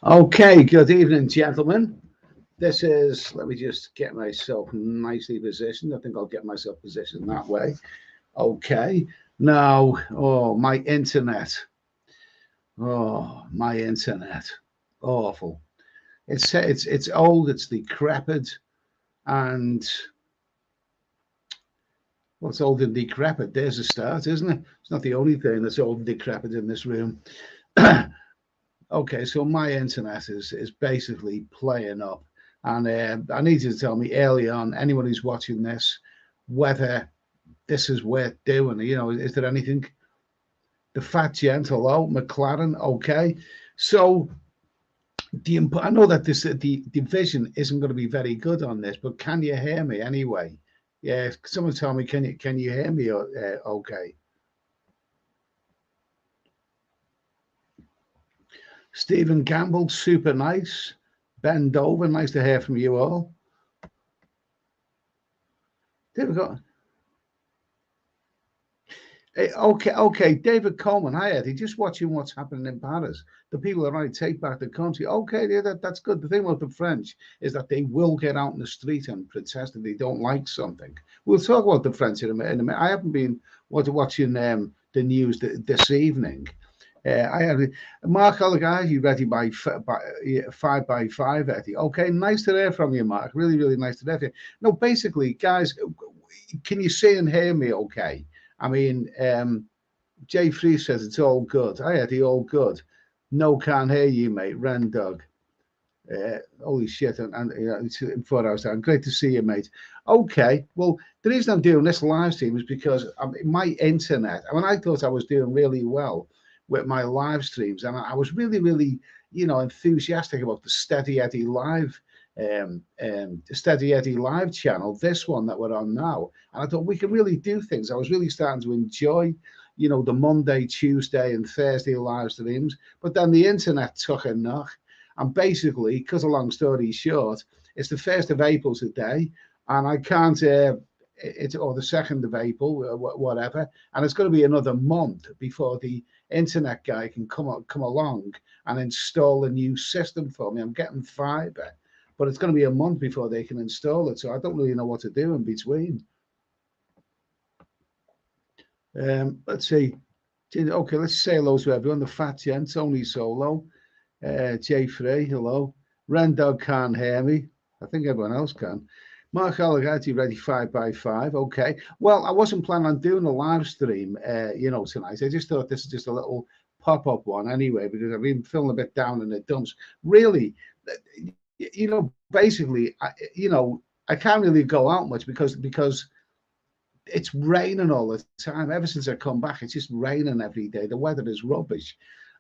Okay, good evening, gentlemen. This is, let me just get myself nicely positioned. I think I'll get myself positioned that way. Okay. Now, oh, my internet. Oh, my internet. Awful. It's old, it's decrepit, and well, it's old and decrepit. There's a start, isn't it? It's not the only thing that's old and decrepit in this room. Okay, so my internet is basically playing up, and I need you to tell me early on, anyone who's watching this, whether this is worth doing. You know, is there anything? The fat gent, hello, McLaren, okay. So I know that the division isn't going to be very good on this, but can you hear me anyway? Yeah, someone tell me, can you hear me? Okay, Stephen Gamble, super nice. Ben Dover, nice to hear from you all. There we go. Okay. David Coleman, hi Eddie. Just watching what's happening in Paris. The people are trying to take back the country. Okay, yeah, that's good. The thing about the French is that they will get out in the street and protest if they don't like something. We'll talk about the French in a minute. I haven't been watching the news this evening. I had Mark Allegany, you ready by 5 by 5, Eddie. Okay, nice to hear from you, Mark. Really, really nice to hear from you. No, basically, guys, can you see and hear me okay? I mean, Jay Free says it's all good. Hi, Eddie, all good. No, can't hear you, mate. Ren Dog. Holy shit. And you know, it's in 4 hours time. Great to see you, mate. Okay. Well, the reason I'm doing this live stream is because my internet, I mean, I thought I was doing really well with my live streams. And I was really, really, enthusiastic about the Steady Eddie Live. Steady Eddie Live channel, this one that we're on now, and I thought we can really do things. I was really starting to enjoy, the Monday, Tuesday, and Thursday live streams. But then the internet took a knock, and basically, cut a long story short, it's the 1st of April today, and I can't. It's or the 2nd of April, whatever, and it's going to be another month before the internet guy can come along and install a new system for me. I'm getting fiber, but it's going to be a month before they can install it, so I don't really know what to do in between. Let's see. Okay, let's say hello to everyone. The Fat Gent, Tony Solo, Jay Frey, hello. Ren Dog can't hear me. I think everyone else can. Mark Allegati, ready 5 by 5. Okay. Well, I wasn't planning on doing a live stream, tonight. I just thought this is just a little pop-up one anyway, because I've been feeling a bit down in the dumps. Really, basically, I can't really go out much because it's raining all the time. Ever since I come back, it's just raining every day. The weather is rubbish.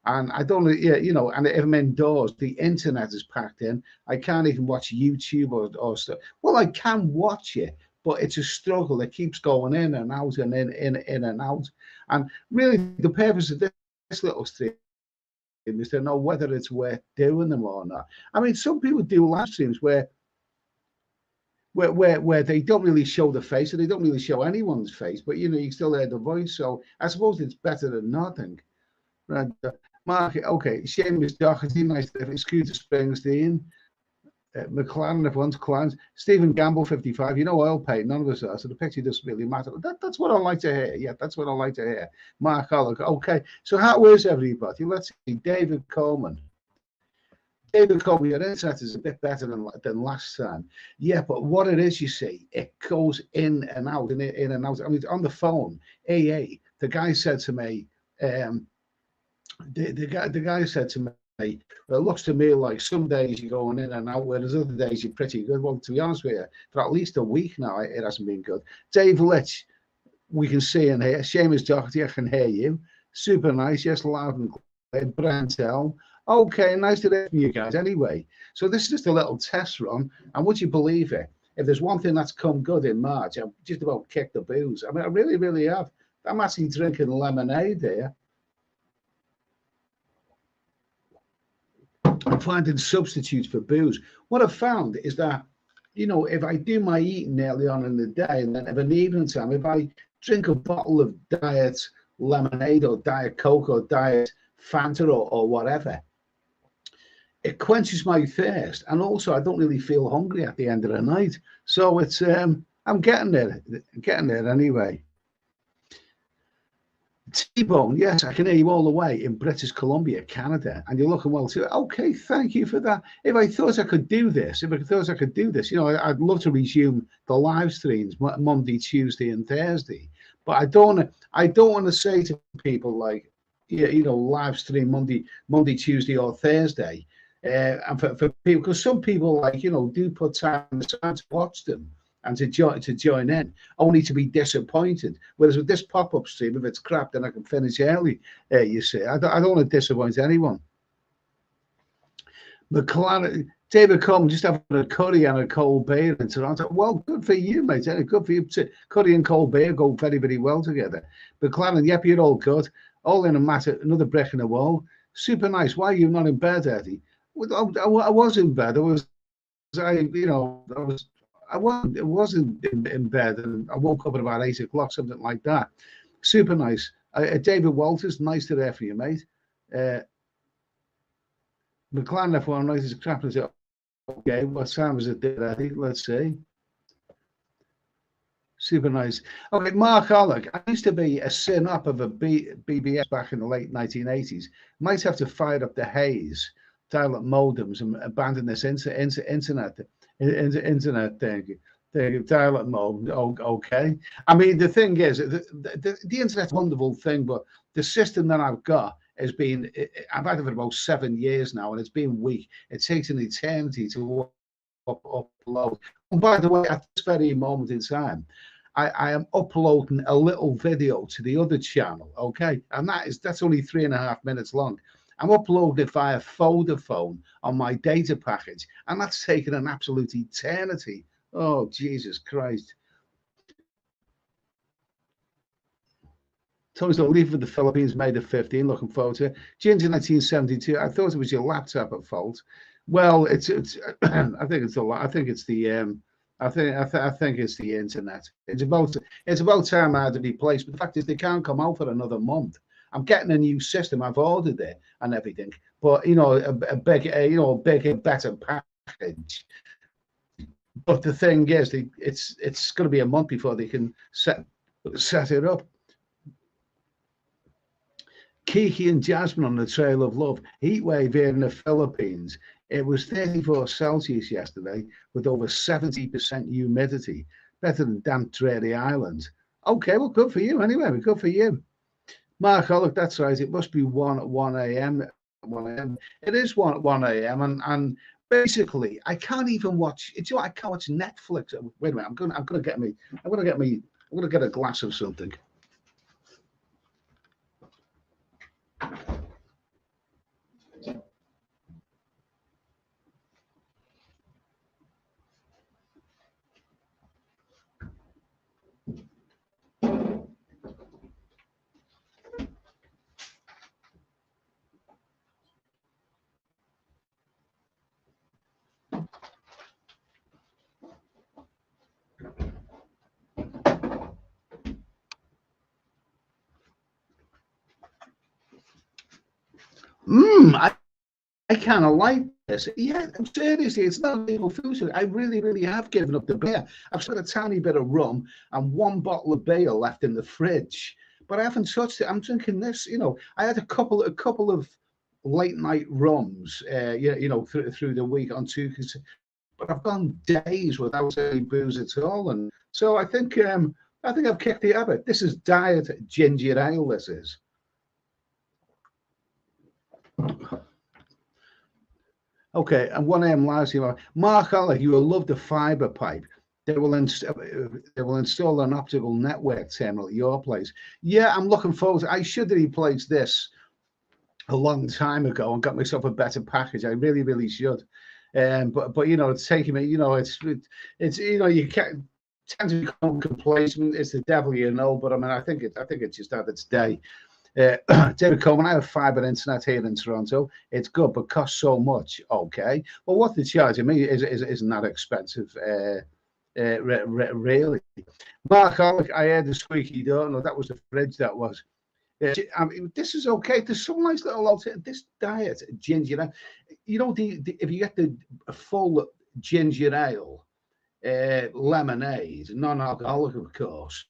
And I don't, yeah, and if I'm indoors, the internet is packed in. I can't even watch YouTube or stuff. Well, I can watch it, but it's a struggle. It keeps going in and out and in and out. And really, the purpose of this little stream is to know whether it's worth doing them or not. I mean, some people do live streams where they don't really show the face, or they don't really show anyone's face, but you still hear the voice. So I suppose it's better than nothing. Right. Mark, okay, Seamus Doherty, nice to have Scooter Springsteen, McLaren, if one's climbs, Stephen Gamble, 55. I'll pay, none of us are, so the picture doesn't really matter. That's what I like to hear. Yeah, that's what I like to hear. Mark Alec, okay, so how is everybody? Let's see, David Coleman. David Coleman, your internet is a bit better than last time. Yeah, but what it is, you see, it goes in and out, in and out. I mean, on the phone, AA, the guy said to me, the guy said to me, well, it looks to me like some days you're going in and out, whereas other days you're pretty good. Well, to be honest with you, for at least a week now, it hasn't been good. Dave Litch, we can see and hear. Seamus Doherty, I can hear you. Super nice, yes, loud and clear. Brantel. Okay, nice to hear from you guys. Anyway, so this is just a little test run, and would you believe it? If there's one thing that's come good in March, I've just about kicked the booze. I mean, I really, really have. I'm actually drinking lemonade here. I'm finding substitutes for booze. What I've found is that, if I do my eating early on in the day, and then of an evening time, if I drink a bottle of diet lemonade or diet Coke or diet Fanta or whatever, it quenches my thirst, and also I don't really feel hungry at the end of the night. So it's I'm getting there anyway. T-Bone, yes, I can hear you all the way in British Columbia, Canada, and you're looking well too. Okay, thank you for that. If I thought I could do this, you know, I'd love to resume the live streams Monday, Tuesday, and Thursday. But I don't want to say to people like, yeah, you know, live stream Monday, Tuesday, or Thursday, and for people, because some people like, you know, do put time aside to watch them and to join in, only to be disappointed. Whereas with this pop-up stream, if it's crap, then I can finish early. You see, I don't want to disappoint anyone. McLaren, David Coleman just having a curry and a cold beer in Toronto. Well, good for you, mate. Good for you. Curry and cold beer go very, very well together. McLaren, yep, you're all good. All in a matter, another brick in the wall. Super nice. Why are you not in bed, Eddie? Well, I was in bed. I wasn't in bed, and I woke up at about 8 o'clock, something like that. Super nice. David Walters, nice to hear from you, mate. McLaren left one night is crap. Okay, what time is it there, Eddie? Let's see. Super nice. Okay, Mark Alec. I used to be a sin-up of a BBS back in the late 1980s. Might have to fire up the haze, dial-up modems, and abandon this internet thing. The dial-up mode. Okay. I mean, the thing is, the internet's a wonderful thing, but the system that I've got has been, I've had it for about 7 years now, and it's been weak. It takes an eternity to upload. And by the way, at this very moment in time, I am uploading a little video to the other channel, okay? And that's only 3.5 minutes long. I'm uploading it via Vodafone on my data package, and that's taken an absolute eternity. Oh, Jesus Christ. Tony's not leaving for the Philippines, May the 15th, looking forward to it. Ginger 1972, I thought it was your laptop at fault. Well, it's I think it's a lot. I think it's the I think it's the internet. It's about time I had to replace. But the fact is, they can't come out for another month. I'm getting a new system. I've ordered it and everything, but you know, a bigger, better package. But the thing is, it's going to be a month before they can set it up. Kiki and Jasmine on the Trail of Love. Heat wave here in the Philippines. It was 34 Celsius yesterday with over 70% humidity. Better than damp, dreary islands. Okay, well, good for you anyway. Good for you. Mark, oh, look, that's right. It must be 1 a.m. 1 a.m. It is 1 a.m. And basically, I can't even watch. You know, I can't watch Netflix. Wait a minute. I'm gonna get a glass of something. I kind of like this. Yeah, seriously, it's not legal food. I really, really have given up the beer. I've still got a tiny bit of rum and 1 bottle of beer left in the fridge, but I haven't touched it. I'm drinking this. You know, I had a couple of late night rums, through the week on two, but I've gone days without any booze at all, and so I think I've kicked the habit. This is diet ginger ale. This is. Okay, and 1 a.m. live. Mark Alec, you will love the fiber pipe. They will install an optical network terminal at your place. Yeah, I'm looking forward to. I should have replaced this a long time ago and got myself a better package. I really, really should. But you know, it's taking me. You know, it's you know, you can't tend to become complacent. It's the devil, you know. But I mean, I think it's just had its day. David Coleman, I have fiber internet here in Toronto. It's good, but costs so much. Okay, well, what they charge me isn't that expensive, really. Mark, I heard the squeaky door. No, that was the fridge. That was. I mean, this is okay. There's some nice little alternative. This diet, ginger. you know, if you get the full ginger ale, lemonade, non-alcoholic, of course,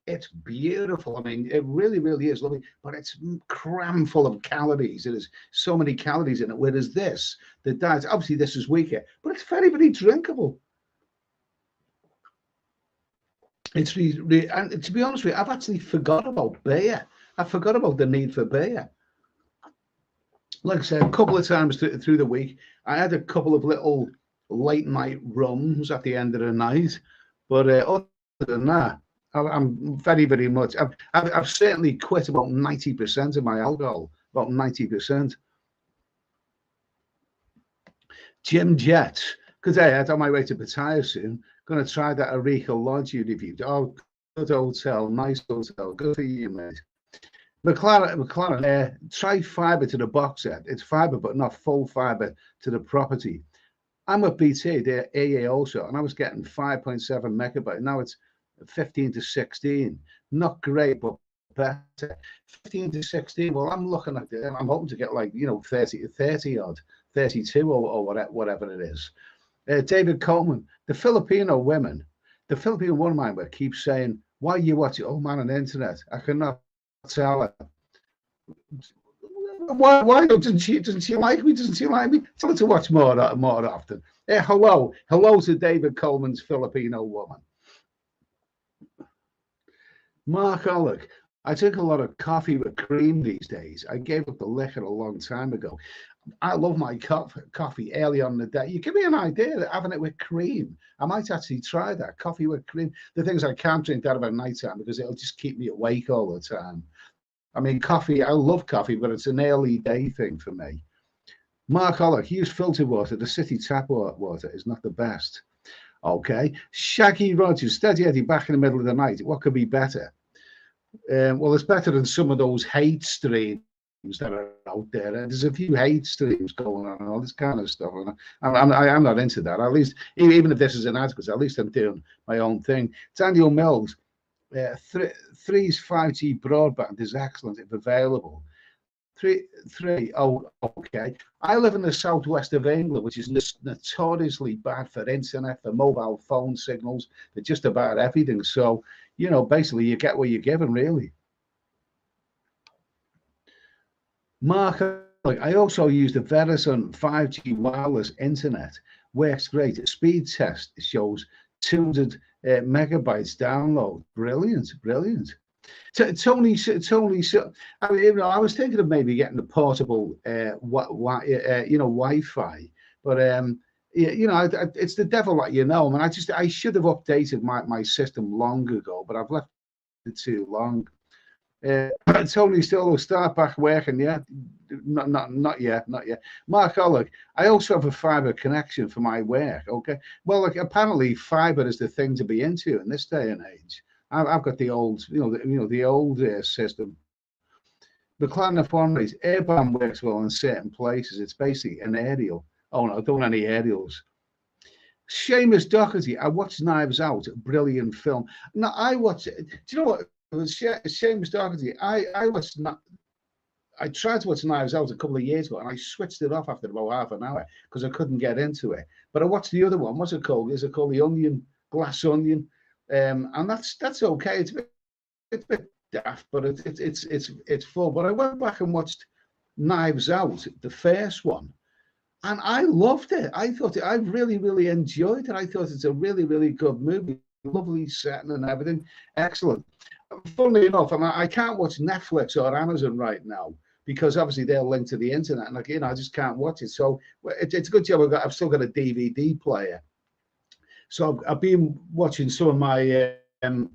it's beautiful. I mean, it really, really is lovely, but it's cram full of calories. There's so many calories in it. Whereas this, the diet, obviously this is weaker, but it's very, very drinkable. It's really, and to be honest with you, I've actually forgot about beer. I forgot about the need for beer. Like I said, a couple of times through the week, I had a couple of little late night rums at the end of the night, but other than that, I'm very, very much. I've certainly quit about 90% of my alcohol. About 90%. Jim Jets, good day. I'm on my way to Pattaya soon. Going to try that Areca Lodge you reviewed. Oh, good hotel, nice hotel. Good for you, mate. McLaren, try fiber to the box set. It's fiber, but not full fiber to the property. I'm with BT, they're AA also, and I was getting 5.7 megabyte. Now it's 15 to 16. Not great, but better. 15 to 16. Well, I'm looking at it. I'm hoping to get like, 30 odd, 32 or whatever it is. David Coleman, the Filipino woman of mine keeps saying, why you watch it? Oh man, on the internet. I cannot tell her. Why doesn't she like me? Doesn't she like me? Tell her to watch more often. Hello to David Coleman's Filipino woman. Mark Ollick, I drink a lot of coffee with cream these days. I gave up the liquor a long time ago. I love my coffee early on in the day. You give me an idea of having it with cream. I might actually try that, coffee with cream. The things I can't drink that about nighttime because it'll just keep me awake all the time. I mean, coffee, I love coffee, but it's an early day thing for me. Mark Ollick, use filtered water. The city tap water is not the best. Okay. Shaggy Rogers, Steady Eddie, back in the middle of the night. What could be better? Well, it's better than some of those hate streams that are out there. There's a few hate streams going on and all this kind of stuff. And I'm not into that. At least, even if this is inadequate, at least I'm doing my own thing. Daniel Mills, 3's 5G broadband is excellent if available. Oh, okay. I live in the southwest of England, which is notoriously bad for internet, for mobile phone signals, for just about everything. So, basically you get what you're given, really. Mark, I also use the Verizon 5G wireless internet. Works great. Speed test shows 200 megabytes download. Brilliant. Tony, I mean, I was thinking of maybe getting a portable, Wi-Fi, but it's the devil that you know. I mean, I should have updated my system long ago, but I've left it too long. Tony still will start back working, yeah? Not yet. Mark Ollick, I also have a fiber connection for my work. Okay, well, apparently fiber is the thing to be into in this day and age. I've got the old, the old system. The Clan of Foreigners, airband works well in certain places. It's basically an aerial. Oh no, I don't want any aerials. Seamus Doherty, I watched Knives Out, brilliant film. Now I watched it. Do you know what? Seamus Doherty, I tried to watch Knives Out a couple of years ago and I switched it off after about half an hour because I couldn't get into it. But I watched the other one. What's it called? Is it called The Glass Onion? And that's okay. It's a bit daft, but it's full. But I went back and watched Knives Out, the first one, and I loved it. I really, really enjoyed it. I thought it's a really, really good movie. Lovely setting and everything. Excellent. Funnily enough, I can't watch Netflix or Amazon right now because obviously they're linked to the internet, and I just can't watch it. So it's a good job I've still got a DVD player. So I've been watching some of my old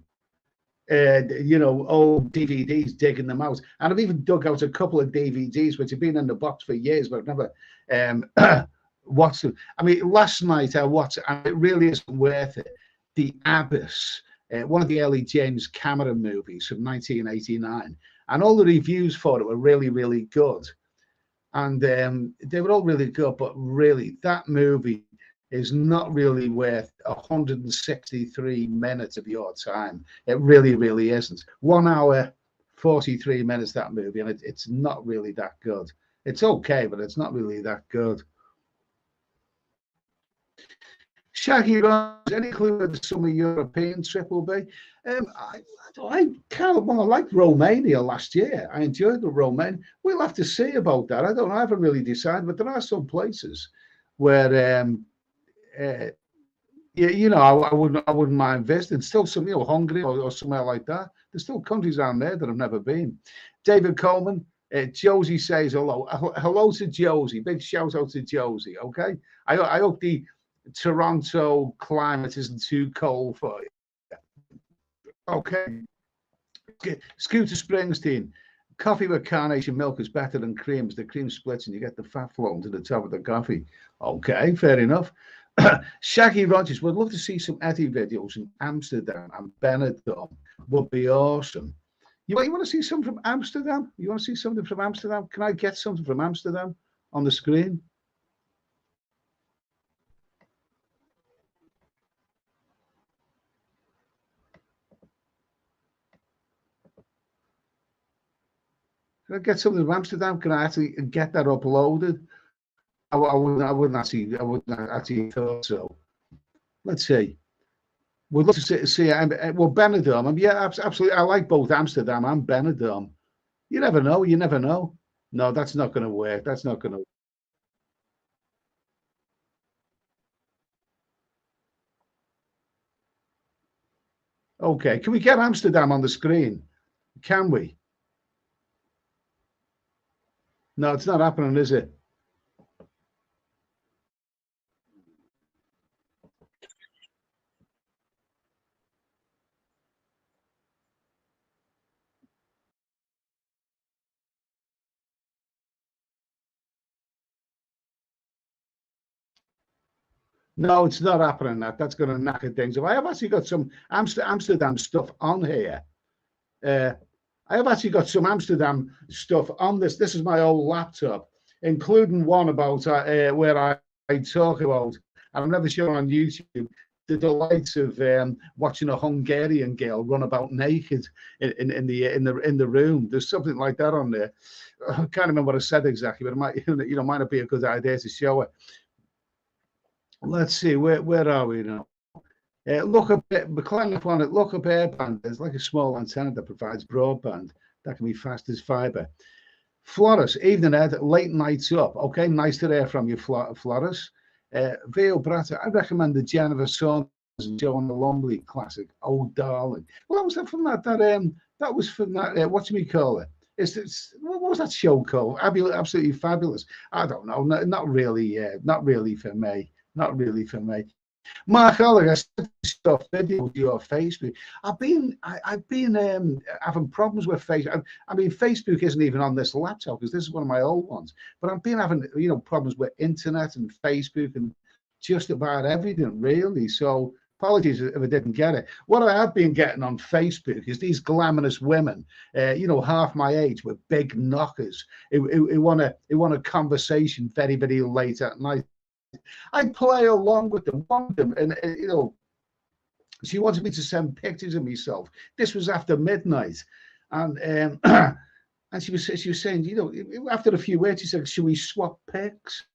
DVDs, digging them out, and I've even dug out a couple of DVDs which have been in the box for years, but I've never watched them. I mean, last night I watched, and it really isn't worth it. The Abyss, one of the early James Cameron movies from 1989, and all the reviews for it were really, really good, and they were all really good, but really that movie is not really worth 163 minutes of your time. It really, really isn't. 1 hour, 43 minutes, that movie, and it's not really that good. It's okay, but it's not really that good. Shaggy Rogers, any clue where the summer European trip will be? I kind of, well, I liked Romania last year. I enjoyed the Romania. We'll have to see about that. I don't know. I haven't really decided, but there are some places where, you know, I wouldn't mind visiting. Still some, you know, Hungary or somewhere like that. There's still countries around there that I've never been. David Coleman, Josie says hello. Hello to Josie. Big shout out to Josie. Okay. I hope the Toronto climate isn't too cold for you. Okay. Scooter Springsteen. Coffee with carnation milk is better than creams. The cream splits and you get the fat flowing to the top of the coffee. Okay, fair enough. Shaggy Rogers would love to see some EDDY videos in Amsterdam and Benidorm. Would be awesome. You want to see something from Amsterdam? You want to see something from Amsterdam? Can I get something from Amsterdam on the screen? Can I get something from Amsterdam? Can I actually get that uploaded? I wouldn't actually thought so. Let's see. We'd love to see well, Benidorm. Yeah, absolutely. I like both Amsterdam and Benidorm. You never know. You never know. No, that's not going to work. That's not going to. Okay. Can we get Amsterdam on the screen? Can we? No, it's not happening, is it? No, it's not happening. That's going to knock things up. I have actually got some Amsterdam stuff on here. I have actually got some Amsterdam stuff on this. This is my old laptop, including one about where I talk about, and I'm never sure on YouTube, the delights of watching a Hungarian girl run about naked in the room. There's something like that on there. I can't remember what I said exactly, but it might might not be a good idea to show it. Let's see, where are we now? Look up, McLaren upon it. Look up airband. There's like a small antenna that provides broadband that can be fast as fiber. Floris, evening Ed, late nights up. Okay, nice to hear from you, Floris. Veo Brata, I recommend the Jennifer Saunders and Joan Lumley classic, Oh Darling. Well, was that from that? That was from that. What do we call it? What was that show called? Absolutely fabulous. I don't know. Not really. Not really for me. Not really for me. Mark Oliver, stuff video your Facebook. I've been having problems with Facebook. I mean, Facebook isn't even on this laptop because this is one of my old ones. But I've been having problems with internet and Facebook and just about everything really. So apologies if I didn't get it. What I have been getting on Facebook is these glamorous women, half my age with big knockers who want a conversation very, very late at night. I play along with them, and she wanted me to send pictures of myself. This was after midnight, and and she was saying, after a few words, she said, "Should we swap pics?"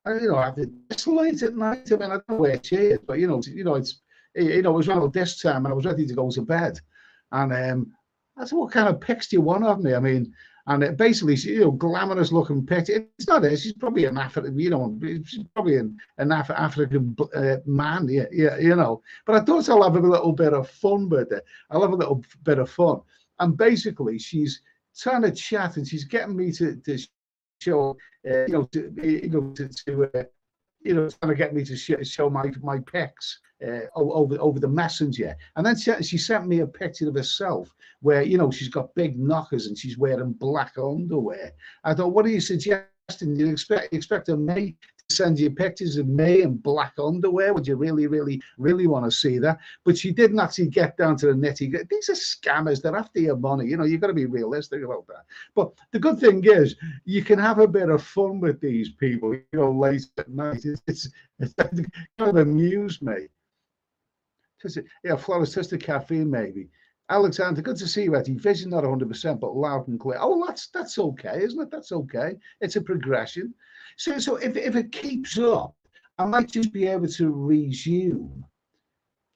And after it's late at night. I mean, I don't know where she is, but it was around this time, and I was ready to go to bed, and I said, "What kind of pics do you want of me?" I mean. And basically, glamorous looking picture. It's not her. She's probably an African, she's probably an African man, yeah. But I thought I'll have a little bit of fun with it. I'll have a little bit of fun. And basically, she's trying to chat and she's getting me to show, trying to get me to show my pics over the messenger. And then she sent me a picture of herself where, she's got big knockers and she's wearing black underwear. I thought, what are you suggesting? You expect me to send you pictures of me in black underwear? Would you really, really, really want to see that? But she didn't actually get down to the nitty. These are scammers. They're after your money. You've got to be realistic about that. But the good thing is you can have a bit of fun with these people, late at night. It's kind of amused me. Yeah, Florist, just the caffeine, maybe. Alexander, good to see you, Eddie. Vision not 100%, but loud and clear. Oh, that's okay, isn't it? That's okay. It's a progression. So if it keeps up, I might just be able to resume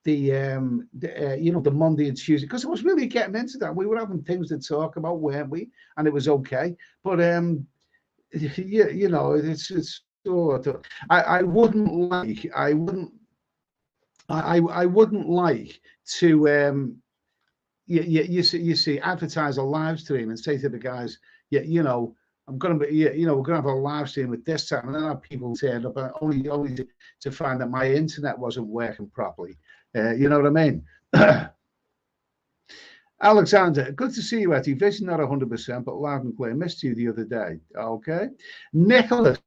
the you know, the Monday and Tuesday, because I was really getting into that. We were having things to talk about, weren't we? And it was okay. But yeah, you know, it's sort of, I wouldn't like, I wouldn't like to you see advertise a live stream and say to the guys, yeah, you know, I'm going to be, you know, we're going to have a live stream at this time, and then have people turn up only to find that my internet wasn't working properly. You know what I mean? Alexander, good to see you, Eddie. Vision not 100%, but loud and clear. Missed you the other day. Okay. Nicholas,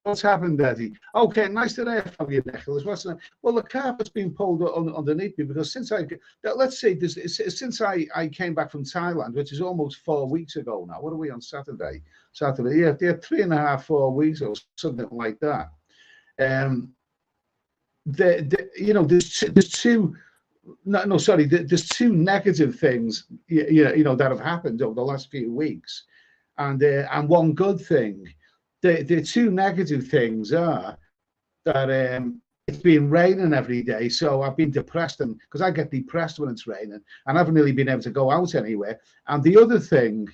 what's happened, Eddie? Okay, nice to hear from you, Nicholas. What's that? Well, the carpet's been pulled underneath me because since let's say this, since I came back from Thailand, which is almost 4 weeks ago now. What are we on Saturday? Saturday, yeah, 3.5, 4 weeks or something like that. You know, there's two. No, sorry. There's two negative things, you know, that have happened over the last few weeks, and one good thing. The two negative things are that it's been raining every day, so I've been depressed, and because I get depressed when it's raining, and I haven't really been able to go out anywhere. And the other thing,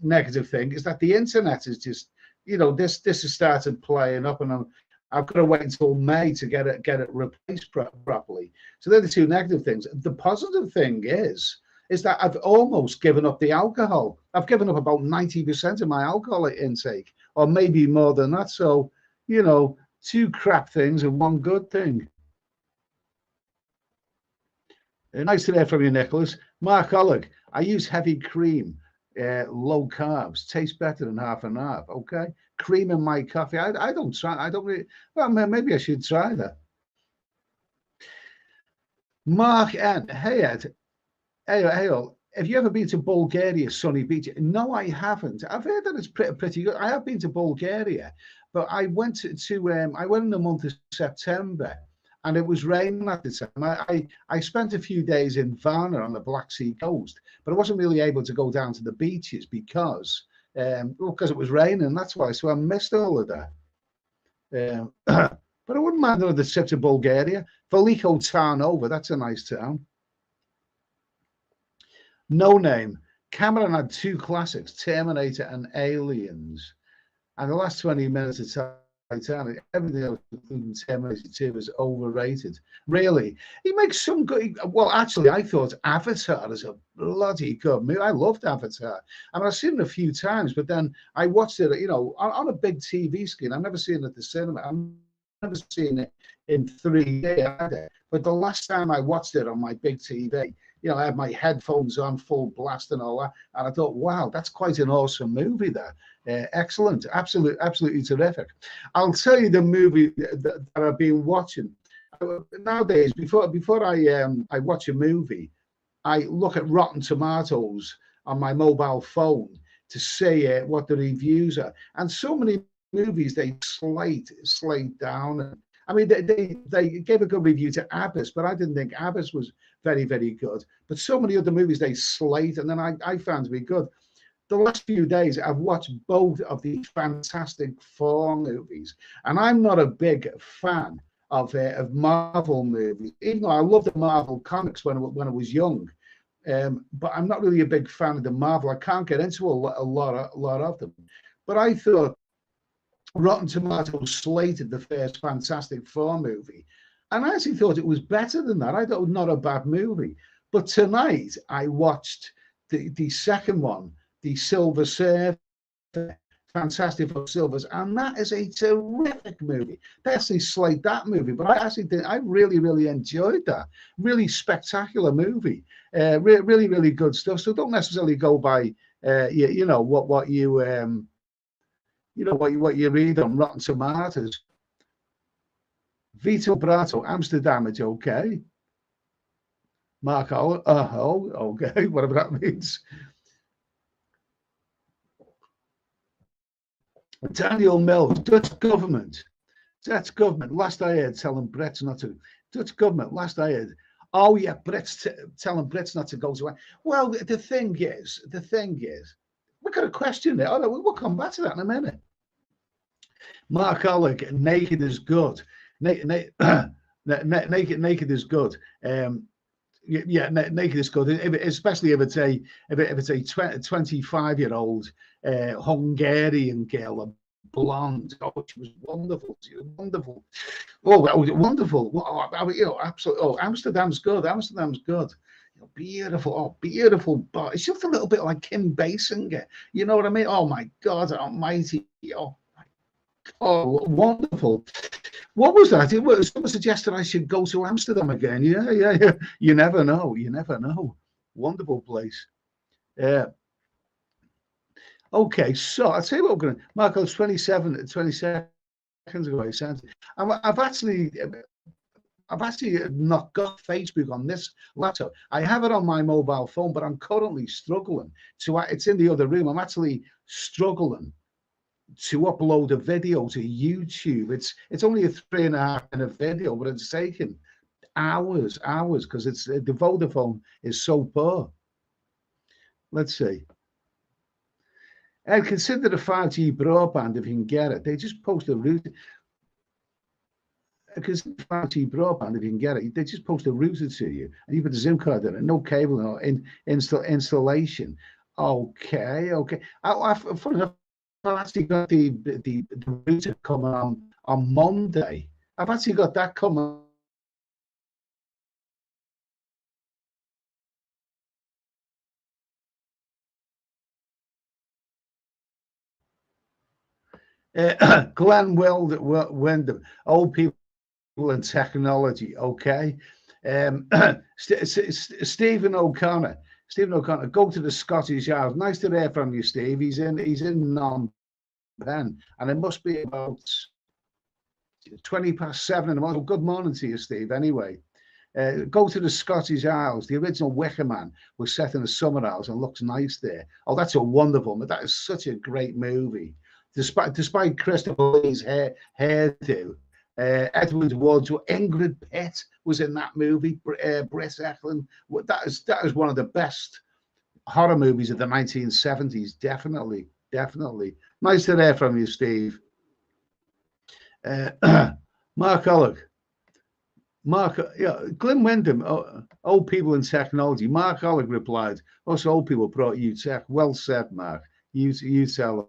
negative thing, is that the internet is just, you know, this has started playing up, and I've got to wait until May to get it replaced properly. So they're the two negative things. The positive thing is that I've almost given up the alcohol. I've given up about 90% of my alcohol intake, or maybe more than that. So, you know, two crap things and one good thing. Nice to hear from you, Nicholas. Mark Ollig, I use heavy cream, low carbs, tastes better than half and half. Okay. Cream in my coffee. I don't try. I don't really. Well, maybe I should try that. Mark N. Hey Ed. Hey, have you ever been to Bulgaria, sunny beach? No, I haven't. I've heard that it's pretty good. I have been to Bulgaria, but I went I went in the month of September, and it was raining at the time. I spent a few days in Varna on the Black Sea coast, but I wasn't really able to go down to the beaches because it was raining. That's why. So I missed all of that. But I wouldn't mind another trip to Bulgaria. Veliko Tarnovo, that's a nice town. No Name. Cameron had two classics, Terminator and Aliens. And the last 20 minutes of Titanic, everything else, including Terminator 2, is overrated. Really? He makes some good. Well, actually, I thought Avatar is a bloody good movie. I loved Avatar. And I've seen it a few times, but then I watched it, you know, on a big TV screen. I've never seen it at the cinema. I've never seen it in 3D either. But the last time I watched it on my big TV, you know, I had my headphones on full blast and all that, and I thought, wow, that's quite an awesome movie there. Excellent, absolutely terrific. I'll tell you the movie that I've been watching nowadays. Before I watch a movie, I look at Rotten Tomatoes on my mobile phone to see what the reviews are, and so many movies they slate down. I mean, they gave a good review to Abyss, but I didn't think Abyss was very, very good. But so many other movies they slate, and then I found to be good. The last few days, I've watched both of the Fantastic Four movies, and I'm not a big fan of Marvel movies, even though I loved the Marvel comics when I was young. But I'm not really a big fan of the Marvel. I can't get into a lot of them. But I thought Rotten Tomatoes slated the first Fantastic Four movie, and I actually thought it was better than that. I thought it was not a bad movie. But tonight I watched the second one, the Silver Surfer, Fantastic Four Silvers, and that is a terrific movie. They actually slate that movie, but I really enjoyed that. Really spectacular movie. Really good stuff. So don't necessarily go by you know what you you know what you read on Rotten Tomatoes. Vito Brato, Amsterdam, it's okay. Mark, okay, whatever that means. Daniel Mills, Dutch government. Last I heard, telling Brits not to. Dutch government. Last I heard. Oh yeah, Brits telling Brits not to go to. Well, the thing is, we've got a question there. Oh, no, we'll come back to that in a minute. Mark Ollick, naked is good. Naked is good. Yeah, naked is good, especially if it's a 25-year-old Hungarian girl, a blonde. Oh, she was wonderful. She was wonderful. Oh, that was wonderful. You know, absolutely. Oh, Amsterdam's good. Amsterdam's good. You know, beautiful. Oh, beautiful. But it's just a little bit like Kim Basinger. You know what I mean? Oh my God Almighty. Oh, wonderful. What was that? Someone suggested I should go to Amsterdam again. Yeah. You never know. You never know. Wonderful place. Yeah. Okay, so I'll tell you what we're going to. Marco, 20 seconds ago, he said, I've actually not got Facebook on this laptop. I have it on my mobile phone, but I'm currently struggling to. It's in the other room. I'm actually struggling to upload a video to YouTube. It's only a 3.5-minute video, but it's taken hours because it's the Vodafone is so poor. Let's see. And consider the 5G broadband if you can get it. They just post a route. Because 5G broadband, if you can get it, they just post a router to you, and you put the SIM card in it, no cable, no installation. Okay. Funny enough, I've actually got the router coming on Monday. I've actually got that coming. Glenn Wyndham, old people and technology. Okay. Stephen O'Connor. Go to the Scottish Isles. Nice to hear from you, Steve. He's in Phnom Penh, and it must be about 7:20 in the morning. Good morning to you, Steve. Anyway, go to the Scottish Isles. The original Wicker Man was set in a summer house and looks nice there. Oh, that's a wonderful. That is such a great movie. Despite Christopher Lee's hairdo, Edward Woods, Ingrid Pitt was in that movie. Britt Eklund. That is one of the best horror movies of the 1970s. Definitely. Nice to hear from you, Steve. Mark Ollick. Glenn Wyndham, old people in technology. Mark Ollick replied, us old people brought you tech. Well said, Mark. You tell them.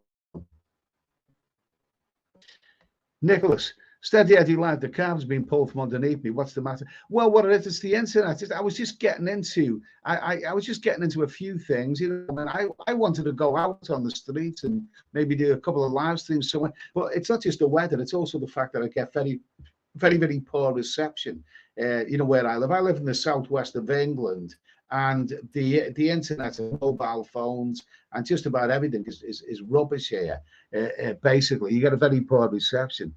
Nicholas, steady Eddie lad, the car's been pulled from underneath me. What's the matter? Well, what it is, it's the internet. I was just getting into, I was just getting into a few things. You know, and I wanted to go out on the streets and maybe do a couple of live streams somewhere. But it's not just the weather; it's also the fact that I get very poor reception. You know where I live. I live in the southwest of England, and the internet and mobile phones and just about everything is rubbish here. Basically, you get a very poor reception.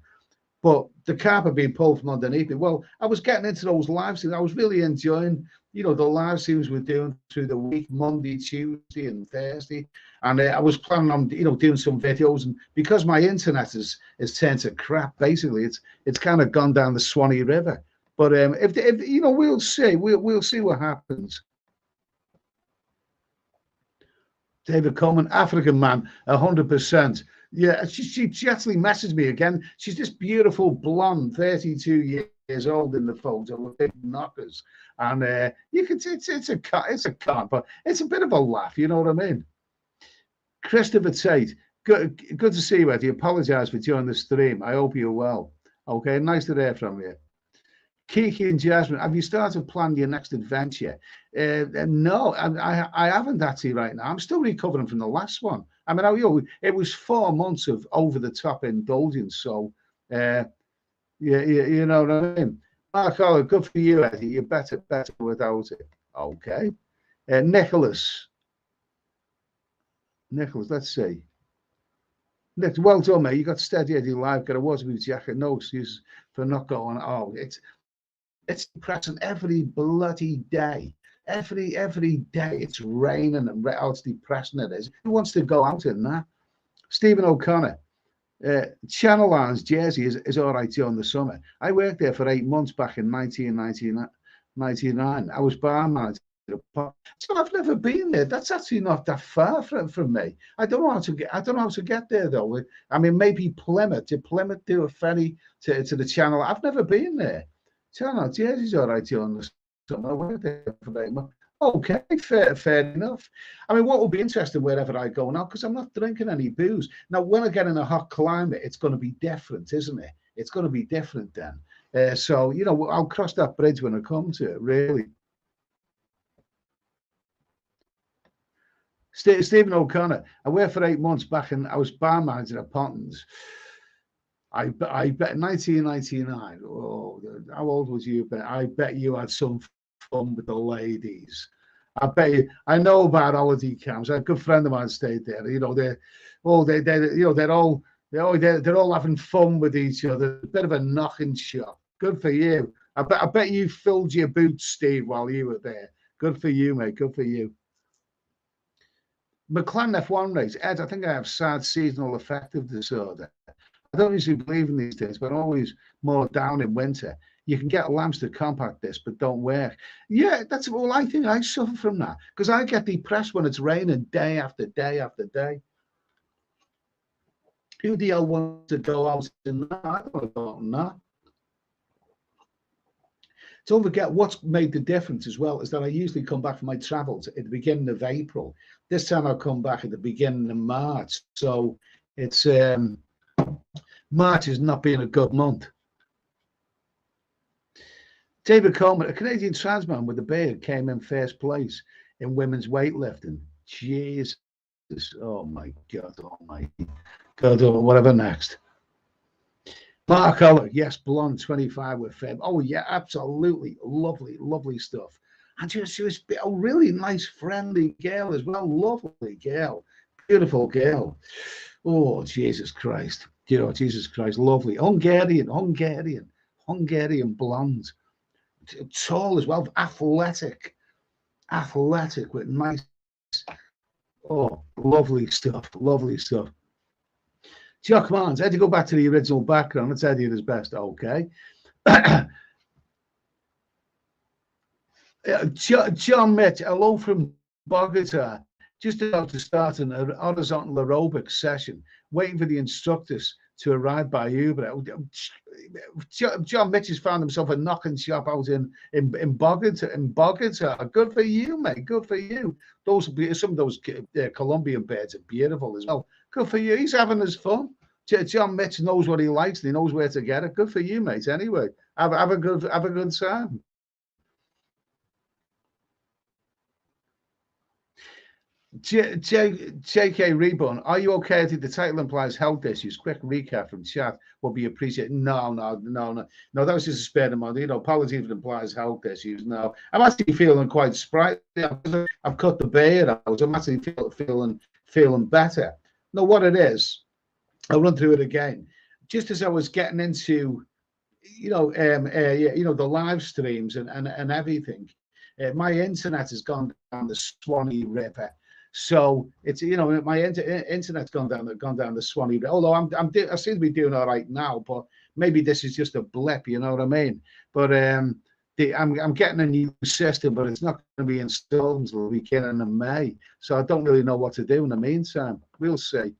But the carpet being pulled from underneath me. Well, I was getting into those live streams. I was really enjoying, you know, the live streams we're doing through the week, Monday, Tuesday, and Thursday. And I was planning on, you know, doing some videos. And because my internet is turned to crap, basically, it's kind of gone down the Swanee River. But if you know, we'll see what happens. David Coleman, African man, 100%. Yeah, she actually messaged me again. She's this beautiful blonde, 32 years old in the photo with big knockers, and you can it's a con, but it's a bit of a laugh. You know what I mean? Christopher Tate, good to see you, Eddie. Apologise for joining the stream. I hope you're well. Okay, nice to hear from you. Kiki and Jasmine, have you started planning your next adventure? No, I haven't actually right now. I'm still recovering from the last one. I mean, it was 4 months of over-the-top indulgence. So, you know what I mean? Mark, good for you, Eddie. You're better without it. Okay. Nicholas, let's see. Nick, well done, mate. You got steady Eddie live. Got a waterproof jacket. No excuse for not going. Oh, it's depressing every bloody day. Every day it's raining and it's depressing it is. Who wants to go out in that? Stephen O'Connor, Channel Islands, Jersey is all right during the summer. I worked there for 8 months back in 1999. I was bar manager So I've never been there. That's actually not that far from me. I don't know how to get. I don't know how to get there though. I mean, maybe Plymouth. Did Plymouth do a ferry to the Channel? I've never been there. Channel Jersey's all right during the summer. We're there for 8 months. Okay, fair enough. I mean, what will be interesting wherever I go now, because I'm not drinking any booze. Now, when I get in a hot climate, it's going to be different, isn't it? It's going to be different then. So, you know, I'll cross that bridge when I come to it, really. Stephen O'Connor, I worked for 8 months back and I was bar manager at Pontins. I bet 1999. Oh, how old was you? I bet you had some fun with the ladies. I bet you. I know about holiday camps. A good friend of mine stayed there. You know, they're all having fun with each other. A bit of a knocking shop. Good for you. I bet you filled your boots, Steve, while you were there. Good for you, mate. Good for you. McLaren F1 race. Ed, I think I have sad seasonal affective disorder. I don't usually believe in these days, but I'm always more down in winter. You can get lamps to compact this, but don't work. Yeah, that's all. I think I suffer from that because I get depressed when it's raining day after day after day. Who the hell wants to go out in that? I don't know. Don't forget what's made the difference as well is that I usually come back from my travels at the beginning of April. This time I'll come back at the beginning of March. So it's March has not been a good month. David Coleman, a Canadian trans man with a beard, came in first place in women's weightlifting. Jesus. Oh my God. Oh my God. Oh, whatever next. Mark Oller, yes, blonde, 25 with fame. Oh yeah, absolutely, lovely stuff. And she was a really nice, friendly girl as well. Lovely girl, beautiful girl. Oh Jesus Christ, you know, Jesus Christ, lovely. Hungarian blonde, tall as well, athletic with nice. Oh, lovely stuff. Jock Mans, I had to go back to the original background. Let's Eddie at his best. Okay. John Mitch, hello from Bogota. Just about to start an horizontal aerobics session, waiting for the instructors to arrive by Uber. John Mitch has found himself a knocking shop out in Bogota. Good for you, mate. Good for you. Some of those Colombian birds are beautiful as well. Good for you. He's having his fun. John Mitch knows what he likes and he knows where to get it. Good for you, mate. Anyway, have a good time. J.K. Reborn, are you okay? I think the title implies health issues. Quick recap from chat will be appreciated. No. That was just a spare of money. You know, apologies if it implies health issues. No, I'm actually feeling quite sprightly. I've cut the beard out. I'm actually feeling better. No, what it is, I'll run through it again. Just as I was getting into, the live streams and everything, my internet has gone down the Swanee River. So it's my internet's gone down the Swanee River. Although I seem to be doing all right now, but maybe this is just a blip. You know what I mean? But I'm getting a new system, but it's not going to be installed until the beginning of May. So I don't really know what to do in the meantime. We'll see.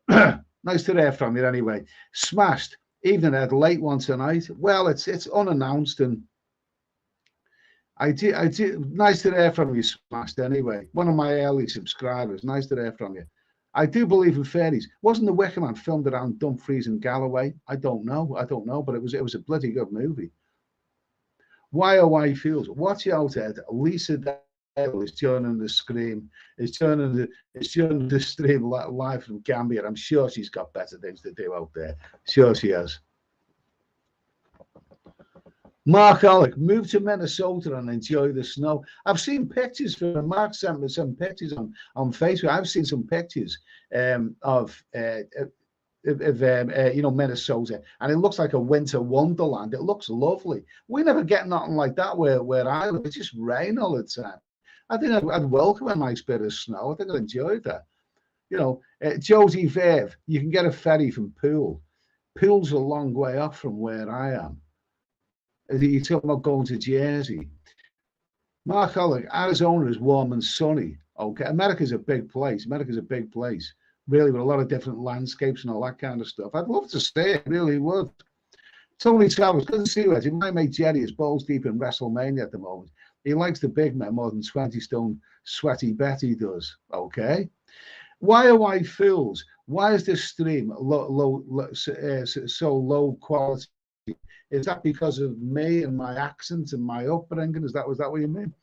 Nice to hear from you anyway. Smashed. Evening Ed, late one tonight. Well, it's unannounced and I do. Nice to hear from you, Smashed. Anyway, one of my early subscribers. Nice to hear from you. I do believe in fairies. Wasn't the Wicker Man filmed around Dumfries and Galloway? I don't know, but it was a bloody good movie. Why feels. Watch out, Ed. Lisa Dale is joining the stream. Is joining the stream live from Gambia. I'm sure she's got better things to do out there. Sure she has. Mark Alec, move to Minnesota and enjoy the snow. I've seen pictures from Mark sent me some pictures on Facebook. I've seen some pictures of Minnesota, and it looks like a winter wonderland. It looks lovely. We never get nothing like that where I live. It's just rain all the time. I think I'd welcome a nice bit of snow. I think I'd enjoy that. Josie Verve, you can get a ferry from Poole. Poole's a long way off from where I am. You're talking about going to Jersey. Mark Hollick, Arizona is warm and sunny. Okay, America's a big place. America's a big place, really, with a lot of different landscapes and all that kind of stuff. I'd love to stay, I really would. Tony Towers, good to see you, Reggie. My mate Jerry is balls deep in WrestleMania at the moment. He likes the big men more than 20 stone sweaty Betty does. Okay. Why are we fools? Why is this stream so low quality? Is that because of me and my accent and my upbringing? Was that what you mean?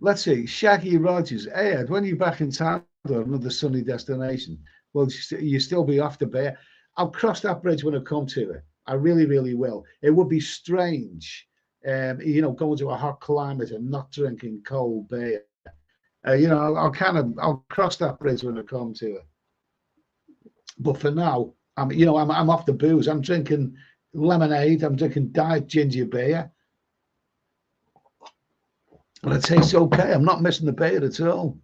Let's see. Shaggy Rogers. Hey, Ed, when you're back in town or another sunny destination, will you still be off the bay? I'll cross that bridge when I come to it. I really, really will. It would be strange, going to a hot climate and not drinking cold beer. I'll cross that bridge when I come to it. But for now, I'm off the booze. I'm drinking lemonade. I'm drinking diet ginger beer. And it tastes okay. I'm not missing the beer at all.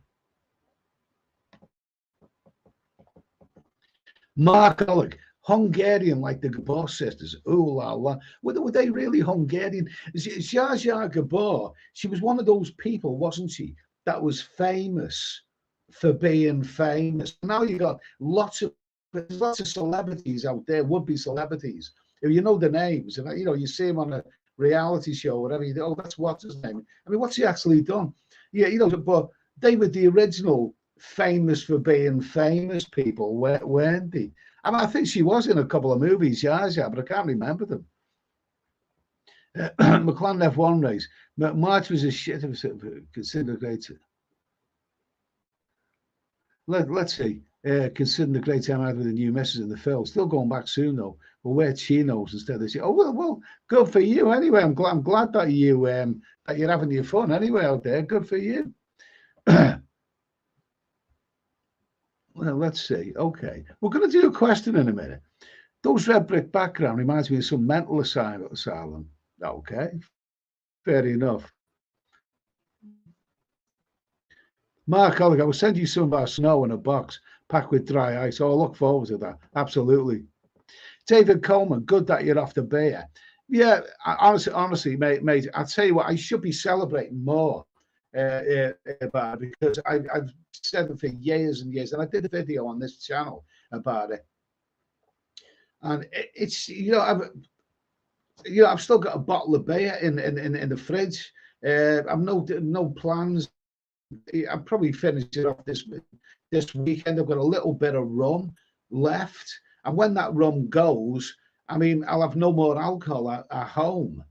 Mark Alec, Hungarian like the Gabor sisters. Ooh la la. Were they really Hungarian? Zsa Zsa Gabor, she was one of those people, wasn't she, that was famous for being famous. Now you got lots of celebrities out there, would-be celebrities. If you know the names, and you see them on a reality show, whatever, you think, oh, that's what's his name. I mean, what's he actually done? Yeah, but they were the original famous for being famous people, weren't they? I mean, I think she was in a couple of movies, yeah, but I can't remember them. McLaren F1 race. March was a shit of considered great. Let's see. Considering the great time I had with the new missus in the film. Still going back soon though. We'll wear chinos instead of. Oh well, good for you anyway. I'm glad that you're having your fun anyway out there. Good for you. Well, let's see. Okay, we're going to do a question in a minute. Those red brick background reminds me of some mental asylum. Okay, fair enough. Mark Hollick, I will send you some of our snow in a box packed with dry ice. Oh, I look forward to that. Absolutely. David Coleman, good that you're off the beer. Yeah, honestly, mate, I'll tell you what, I should be celebrating more about it, because I've said it for years and years, and I did a video on this channel about it. And it's I've still got a bottle of beer in the fridge. I've no plans. I'll probably finish it off this weekend. I've got a little bit of rum left, and when that rum goes, I mean, I'll have no more alcohol at home.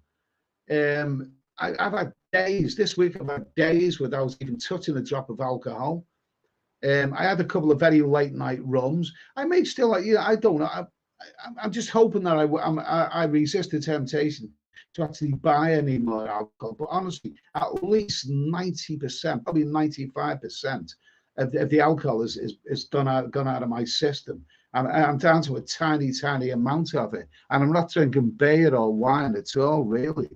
I've had days this week. I've had days without even touching a drop of alcohol. I had a couple of very late night rums. I may still, I don't know. I'm just hoping that I resist the temptation to actually buy any more alcohol. But honestly, at least 90%, probably 95% of the alcohol is gone out of my system. I'm down to a tiny amount of it, and I'm not drinking beer or wine at all, really.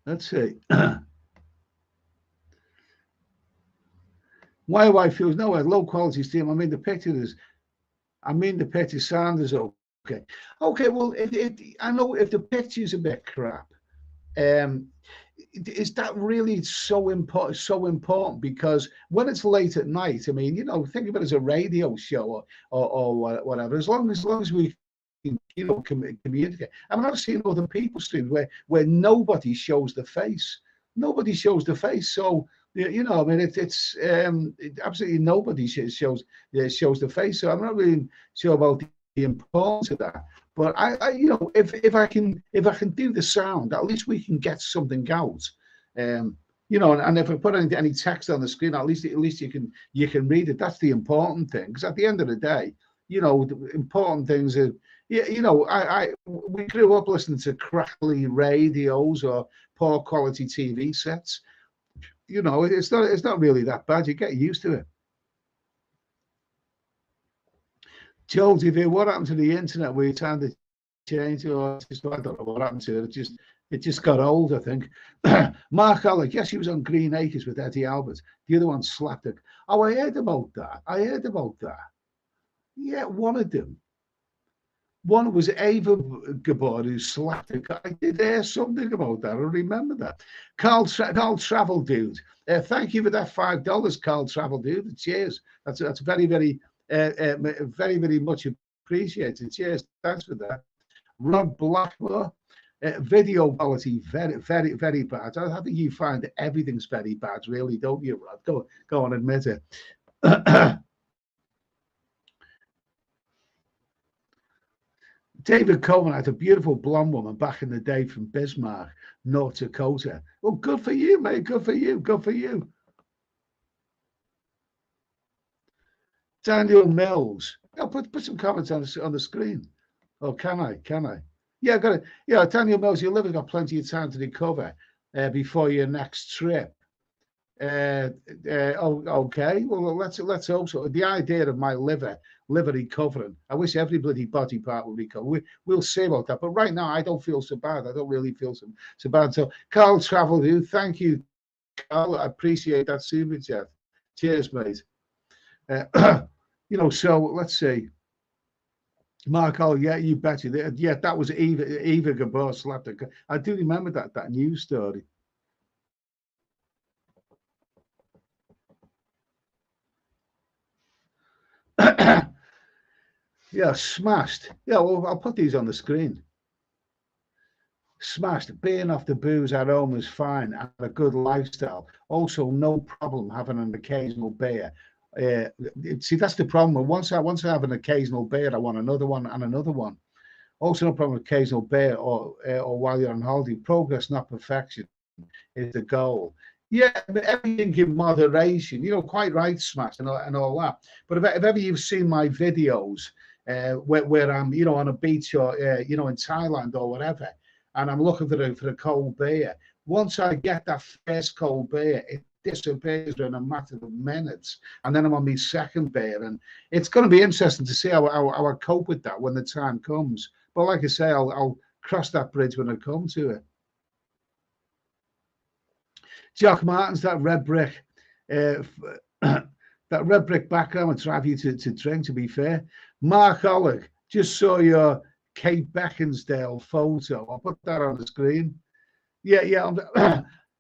Let's see. Why feels no low quality stream. I mean the picture sound is okay. Okay, well, I know if the picture's a bit crap, is that really so important? So important, because when it's late at night, I mean, think of it as a radio show or whatever. As long as we communicate. I mean, I've seen other people's streams where nobody shows the face. Nobody shows the face. So I mean, it's absolutely nobody shows the face. So I'm not really sure about the importance of that. But if I can do the sound, at least we can get something out. And if I put any text on the screen, at least you can read it. That's the important thing. Because at the end of the day, the important things are. We grew up listening to crackly radios or poor quality TV sets. It's not really that bad. You get used to it. Joel TV, what happened to the internet? Were you trying to change, or I don't know what happened to it. It just got old, I think. Mark Alec, yes, he was on Green Acres with Eddie Albert. The other one slapped it. Oh, I heard about that. Yeah, one of them. One was Ava Gabor who slapped a guy. I did hear something about that. I remember that. Carl Travel Dude. Thank you for that $5, Carl Travel Dude. Cheers. That's very much appreciated. Cheers. Thanks for that. Rod Blackmore. Video quality very bad. I think you find everything's very bad, really, don't you, Rod? Go on, admit it. David Coleman had a beautiful blonde woman back in the day from Bismarck, North Dakota. Well, good for you, mate. Good for you. Good for you. Daniel Mills. I'll put some comments on the screen. Oh, can I? Can I? Yeah, got it. Yeah, Daniel Mills, you'll have got plenty of time to recover before your next trip. Okay. Well, let's hope so. The idea of my liver recovering. I wish every bloody body part would recover. We'll see about that. But right now, I don't feel so bad. I don't really feel so bad. So, Carl Travel, you, thank you, Carl. I appreciate that super chat. Cheers, mate. So let's see. Mark, oh yeah, you betcha. Yeah, that was Eva Gabor slapped her. I do remember that news story. Yeah, smashed. Yeah, well, I'll put these on the screen. Smashed. Being off the booze at home is fine and a good lifestyle. Also, no problem having an occasional beer. See, that's the problem. Once I have an occasional beer, I want another one and another one. Also, no problem with occasional beer or while you're on holiday. Progress, not perfection, is the goal. Yeah, but everything in moderation. Quite right, Smash, and all that. But if ever you've seen my videos where I'm, on a beach or in Thailand or whatever, and I'm looking for a cold beer. Once I get that first cold beer, it disappears in a matter of minutes, and then I'm on my second beer, and it's going to be interesting to see how I cope with that when the time comes. But like I say, I'll cross that bridge when I come to it. Jock Martins, that red brick, that red brick background would drive you to drink. To be fair, Mark Ollig, just saw your Kate Beckinsdale photo. I'll put that on the screen. Yeah.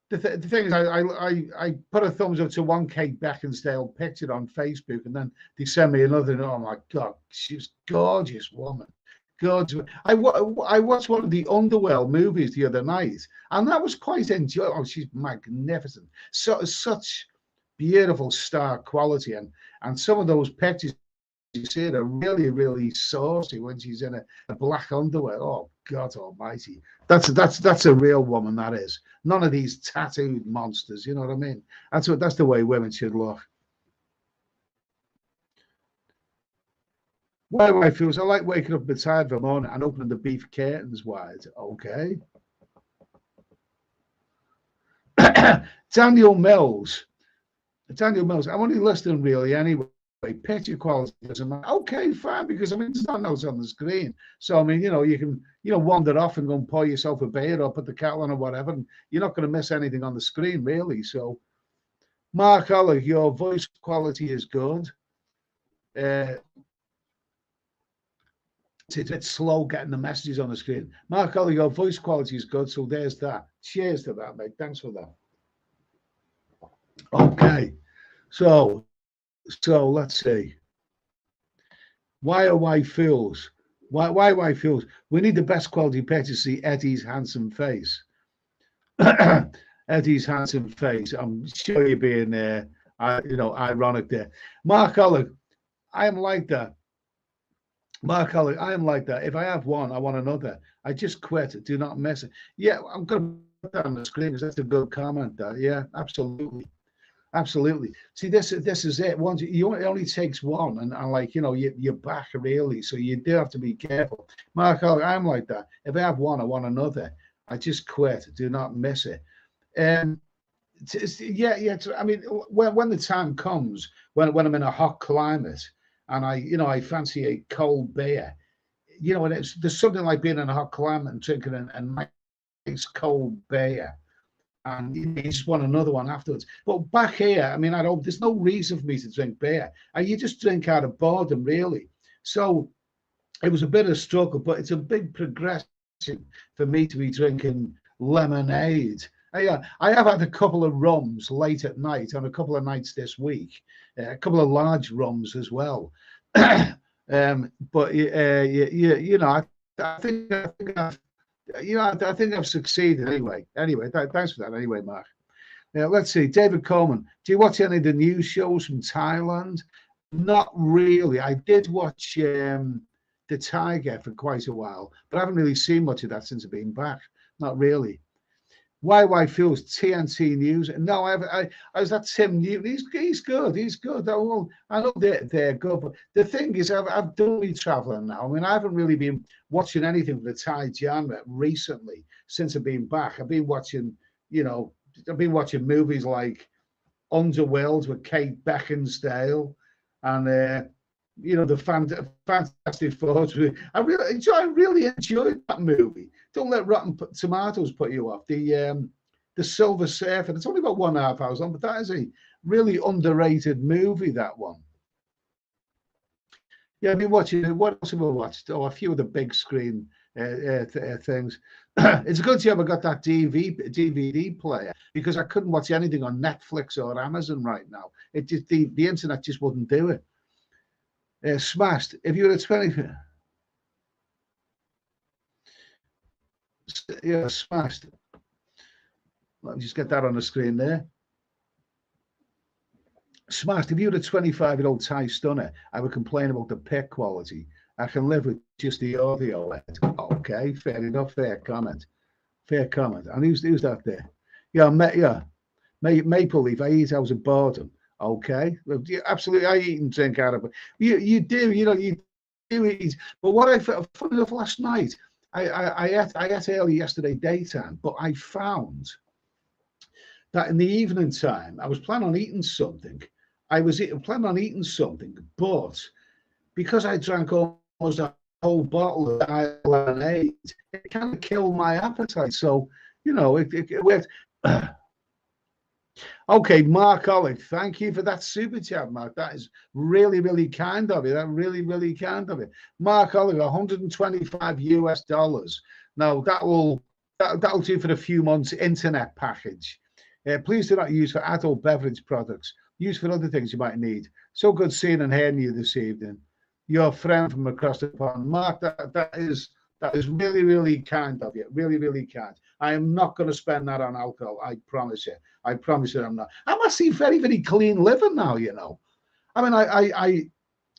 The thing is, I put a thumbs up to one Kate Beckinsdale picture on Facebook, and then they sent me another. And oh my God, she's gorgeous woman. Gorgeous. I watched one of the Underworld movies the other night, and that was quite enjoyable. Oh, she's magnificent. Such beautiful star quality, and some of those pictures you see her really saucy when she's in a black underwear. Oh God Almighty, that's a real woman. That is none of these tattooed monsters. You know what I mean? That's the way women should look. Why I feels I like waking up beside the morning and opening the beef curtains wide. Okay. Daniel Mills. I'm only listening really anyway. Picture quality doesn't matter. Okay, fine, because there's not notes on the screen. So you can wander off and go and pour yourself a beer or put the kettle on or whatever, and you're not going to miss anything on the screen, really. So, Mark Ollig, your voice quality is good. It's a bit slow getting the messages on the screen. Mark Ollig, your voice quality is good. So there's that. Cheers to that, mate. Thanks for that. Okay, so let's see. Why fools? Why fools? We need the best quality picture to see Eddie's handsome face. Eddie's handsome face. I'm sure you're being ironic there. Mark Ollig, I am like that. Mark Ollig, I am like that. If I have one, I want another. I just quit. Do not mess it. Yeah, I'm going to put that on the screen because that's a good comment. Yeah, absolutely. Absolutely. See, this is it. Once it only takes one, and you're back really. So you do have to be careful. Mark, I'm like that. If I have one, I want another. I just quit. Do not miss it. Yeah. When the time comes, when I'm in a hot climate, and I fancy a cold beer, and there's something like being in a hot climate and drinking a nice cold beer. And you just want another one afterwards. But back here, there's no reason for me to drink beer. You just drink out of boredom, really. So it was a bit of a struggle, but it's a big progression for me to be drinking lemonade. I have had a couple of rums late at night on a couple of nights this week, a couple of large rums as well. But you know, I think I've, I think I've succeeded anyway. Anyway, thanks for that. Anyway, Mark. Now let's see, David Coleman. Do you watch any of the news shows from Thailand? Not really. I did watch the Tiger for quite a while, but I haven't really seen much of that since I've been back. Not really. YY Fuels TNT News. No, I was at Tim Newton. He's good. He's good. I know they're good, but the thing is, I've done me traveling now. I mean, I haven't really been watching anything from the Thai genre recently since I've been back. I've been watching, I've been watching movies like Underworld with Kate Beckinsale and the Fantastic Four. I really enjoyed that movie. Don't let Rotten Tomatoes put you off. The Silver Surfer. It's only about 1.5 hours long, but that is a really underrated movie. That one. Yeah, I've been watching. What else have I watched? Oh, a few of the big screen things. It's a good job I got that DVD player because I couldn't watch anything on Netflix or Amazon right now. It just the internet just wouldn't do it. Smashed. If you were a 20, yeah, smashed. Let me just get that on the screen there. Smashed. If you were a 25-year-old Thai stunner, I would complain about the pic quality. I can live with just the audio. Okay, fair enough. Fair comment. Fair comment. And who's that there? Yeah, Maple Leaf. I eat out of boredom. Okay, absolutely. I eat and drink out of it. You do, you do eat. But what I felt funny enough last night, I ate early yesterday daytime, but I found that in the evening time, I was planning on eating something. Planning on eating something, but because I drank almost a whole bottle of lemonade, it kind of killed my appetite. So, it worked. Okay, Mark Olive, thank you for that super chat, Mark. That is really, really kind of you. That really, really kind of you. Mark Olive, $125. Now that'll do for a few months internet package. Please do not use for adult beverage products. Use for other things you might need. So good seeing and hearing you this evening. Your friend from across the pond, Mark. That is really, really kind of you. Really, really kind. I am not going to spend that on alcohol. I promise you. I promise you, I'm not. I'm actually very, very clean living now. I mean,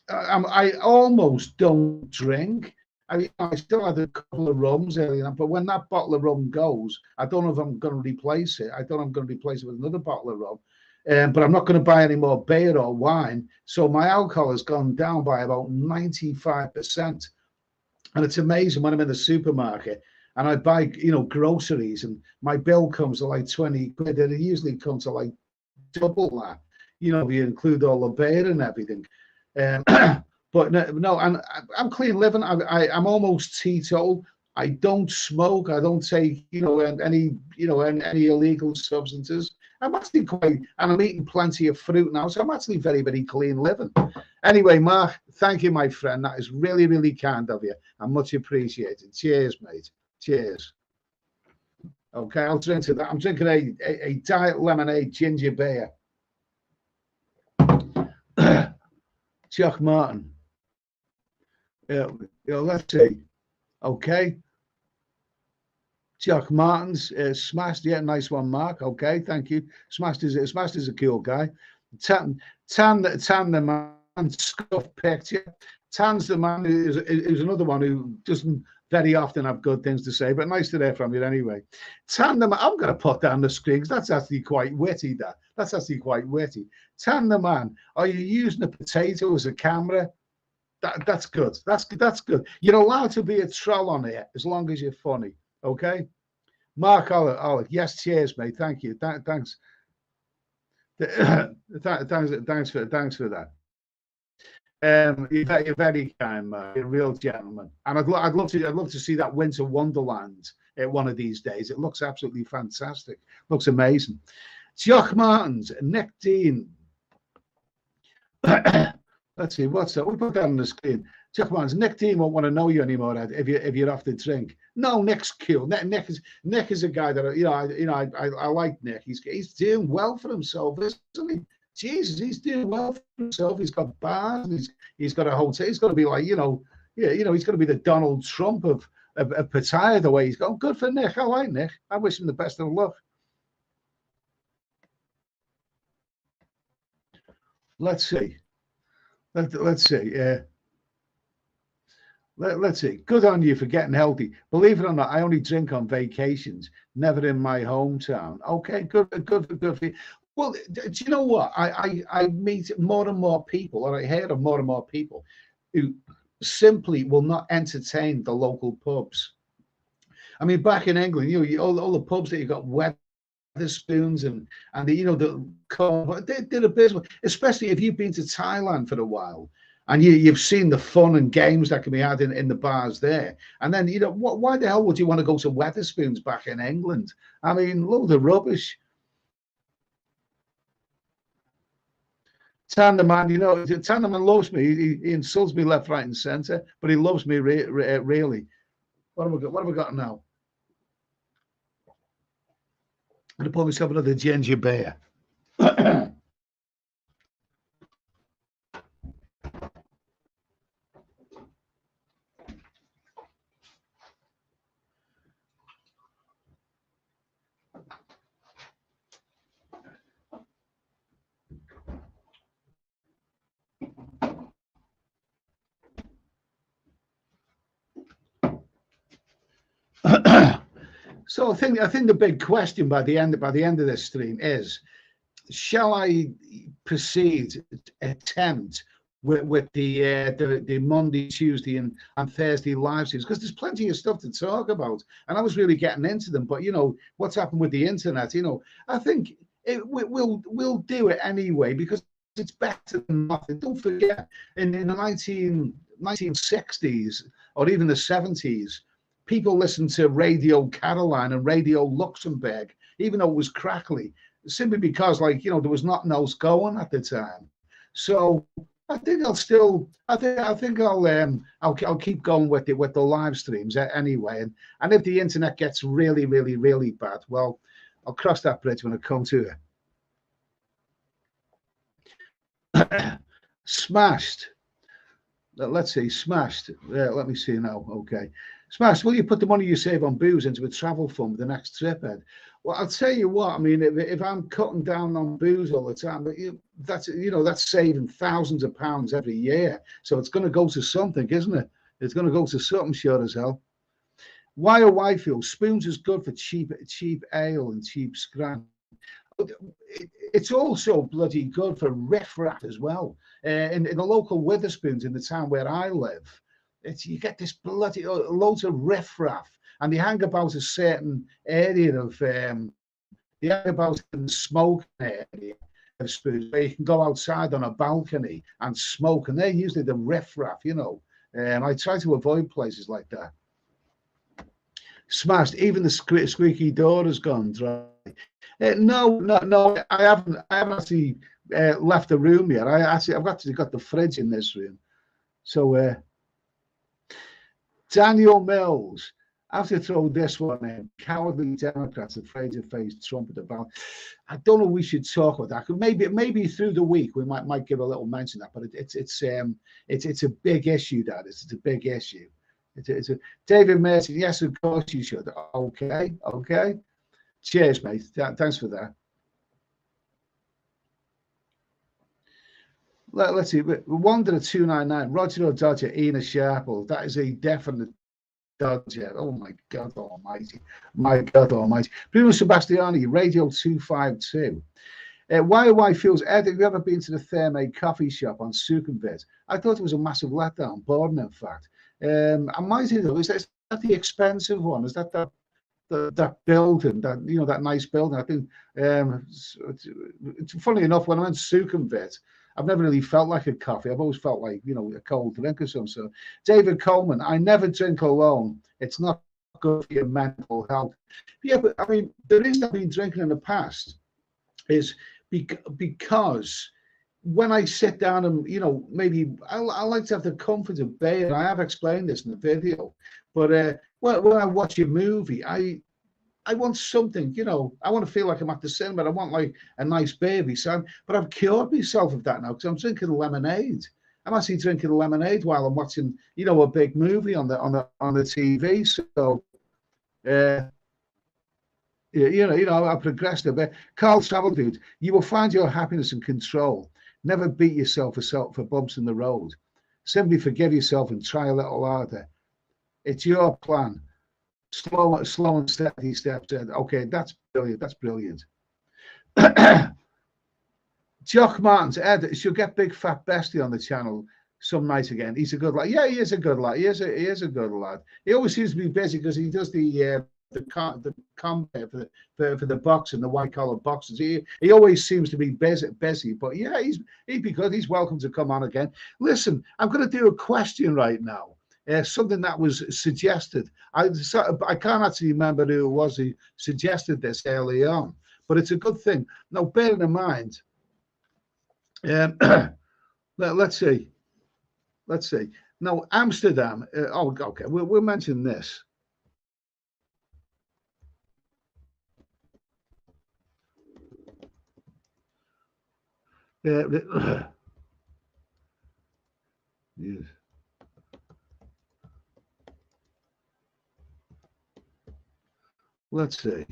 I almost don't drink. I still had a couple of rums earlier, but when that bottle of rum goes, I don't know if I'm going to replace it. I don't know if I'm going to replace it with another bottle of rum. But I'm not going to buy any more beer or wine. So my alcohol has gone down by about 95%. And it's amazing when I'm in the supermarket and I buy, groceries and my bill comes to like 20 quid. And it usually comes to like double that, if you include all the beer and everything. But no, and I'm clean living. I'm almost teetotal. I don't smoke. I don't take, any illegal substances. I'm actually and I'm eating plenty of fruit now. So I'm actually very, very clean living. Anyway, Mark, thank you, my friend. That is really, really kind of you. I'm much appreciated. Cheers, mate. Cheers. Okay, I'll drink to that. I'm drinking a diet lemonade ginger beer. Chuck Martin. Let's see. Okay. Chuck Martin's smashed. Yeah, nice one, Mark. Okay, thank you. Smashed is a cool guy. Tan the man, scuff picture. Tan's the man who's another one who doesn't very often have good things to say, but nice to hear from you anyway. Tan the man, I'm going to put that on the screen because that's actually quite witty. That's actually quite witty. Tan the man, are you using a potato as a camera? That's good. That's good. You're allowed to be a troll on here as long as you're funny. Okay. Mark Olive, yes, cheers, mate. Thank you. Thanks. Thanks for that. You're very kind, Mark. You're a real gentleman. And I'd love to see that Winter Wonderland one of these days. It looks absolutely fantastic. Looks amazing. Jock Martins, Nick Dean. Let's see, what's that? We'll put that on the screen. Chuck Barnes, Nick Dean won't want to know you anymore, Ed, if you're off the drink. No, Nick's cool. Nick is a guy that I like Nick. He's doing well for himself, isn't he? Jesus, he's doing well for himself. He's got bars. And he's got a hotel. He's going to be like he's going to be the Donald Trump of Pattaya the way he's going. Good for Nick. I like Nick. I wish him the best of luck. Let's see. Let's see. Let's see. Good on you for getting healthy. Believe it or not, I only drink on vacations, never in my hometown. Okay, good for you. Well, do you know what? I meet more and more people, or I hear of more and more people who simply will not entertain the local pubs. I mean, back in England, all the pubs that you got Wetherspoons and they're abysmal, especially if you've been to Thailand for a while. And you've seen the fun and games that can be had in the bars there. And then, why the hell would you want to go to Wetherspoons back in England? I mean, load of rubbish. Tanderman, Tanderman loves me. He insults me left, right, and centre, but he loves me really. What have we got now? I'm going to pour myself another ginger beer. So I think the big question by the end of this stream is, shall I attempt with the Monday, Tuesday, and Thursday live streams? Because there's plenty of stuff to talk about, and I was really getting into them. But what's happened with the internet? I think we'll do it anyway because it's better than nothing. Don't forget, in the 1960s or even the 70s. People listened to Radio Caroline and Radio Luxembourg, even though it was crackly, simply because, there was nothing else going at the time. So I think I'll keep going with the live streams anyway. And if the internet gets really, really, really bad, well, I'll cross that bridge when I come to it. Smashed. Let's see, smashed. Yeah, let me see now. Okay. Smash, will you put the money you save on booze into a travel fund for the next trip, Ed? Well, I'll tell you what, I mean, if I'm cutting down on booze all the time, that's saving thousands of pounds every year. So it's going to go to something, isn't it? It's going to go to something, sure as hell. Why feel Spoons is good for cheap ale and cheap scrap. It's also bloody good for riffraff as well. In the local Witherspoons in the town where I live, you get this bloody loads of riffraff, and they hang about a certain area of they hang about in the smoke area of Spoons, where you can go outside on a balcony and smoke, and they're usually the riffraff, I try to avoid places like that. Smashed. Even the squeaky door has gone dry. No, I haven't actually left the room yet. I've actually got the fridge in this room. So Daniel Mills, I have to throw this one in. Cowardly Democrats afraid to face Trump at the ballot. I don't know. We should talk about that. Maybe through the week we might give a little mention of that. But it's a big issue. It's a big issue. It's a David Merton. Yes, of course you should. Okay. Cheers, mate. Thanks for that. Let's see. Wanderer 299. Roger or Dodger. Ina Sharple. That is a definite Dodger. Oh my God Almighty. Bruno Sebastiani. Radio 252. Why feels Ed? Have you ever been to the Therme coffee shop on Sukhumvit? I thought it was a massive letdown. Boredom, in fact. I might either. Is that the expensive one? Is that that building, that nice building? I think it's funny enough, when I went to Sukhumvit, I've never really felt like a coffee. I've always felt like a cold drink or something. So David Coleman, I never drink alone. It's not good for your mental health. Yeah, but I mean, the reason I've been drinking in the past is because when I sit down and, you know, maybe I like to have the comfort of bed. I have explained this in the video, but when I watch a movie, I want something, you know, I want to feel like I'm at the cinema. I want like a nice baby. But I've cured myself of that now because I'm drinking lemonade. I'm actually drinking lemonade while I'm watching, you know, a big movie on the TV. So, uh, I've progressed a bit. Carl Travel Dude, you will find your happiness and control. Never beat yourself for bumps in the road. Simply forgive yourself and try a little harder. It's your plan. Slow and steady steps. Okay, that's brilliant. That's brilliant. Jock Martins, Ed, she'll get Big Fat Bestie on the channel some night again. He's a good lad. Yeah, he is a good lad. He is a good lad. He always seems to be busy because he does the combat for the boxing, the white collar boxers. He always seems to be busy. But yeah, he'd be good. He's welcome to come on again. Listen, I'm going to do a question right now. Something that was suggested. I can't actually remember who it was who suggested this early on, but it's a good thing. Now, bearing in mind, let's see. Now, Amsterdam. Okay. We'll mention this. Yes. Let's see.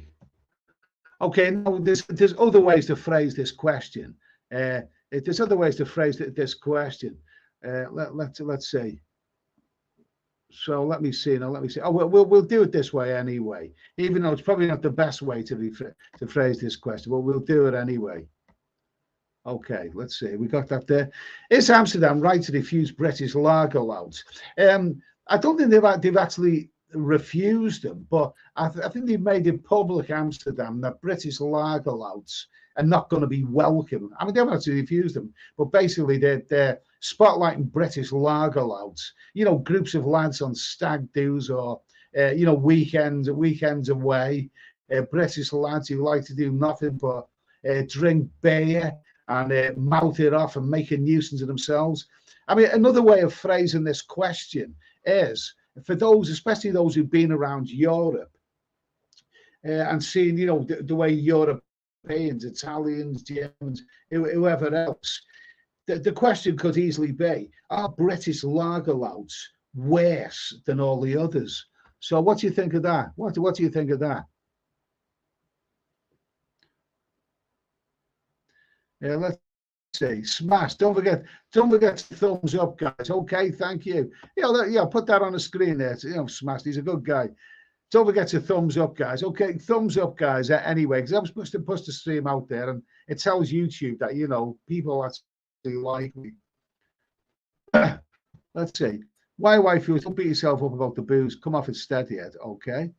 Okay, no, there's other ways to phrase this question. There's other ways to phrase this question. Let's see. So let me see. Now let me see. Oh, we'll do it this way anyway, even though it's probably not the best way to phrase this question, but we'll do it anyway. Okay, let's see. We got that there. Is Amsterdam right to refuse British lager louds? I don't think they've actually refused them, but I think they've made it public, Amsterdam, that British lager louds are not going to be welcome. I mean, they haven't actually refused them, but basically they're spotlighting British lager louds. You know, groups of lads on stag do's or weekends away. British lads who like to do nothing but drink beer and mouth it off and make a nuisance of themselves. I mean, another way of phrasing this question is, for those, especially those who've been around Europe and seen, you know, the way Europeans, Italians, Germans, whoever else, the question could easily be, are British lager louds worse than all the others? So what do you think of that? What do you think of that? Yeah, let's see. Smash. Don't forget thumbs up, guys. Okay, thank you. Put that on the screen there. Smash. He's a good guy. Don't forget to thumbs up, guys. Okay, thumbs up, guys. Anyway, because I'm supposed to push the stream out there, and it tells YouTube that people actually like me. Let's see. Why feels? Don't beat yourself up about the booze. Come off it steady, Ed. Okay.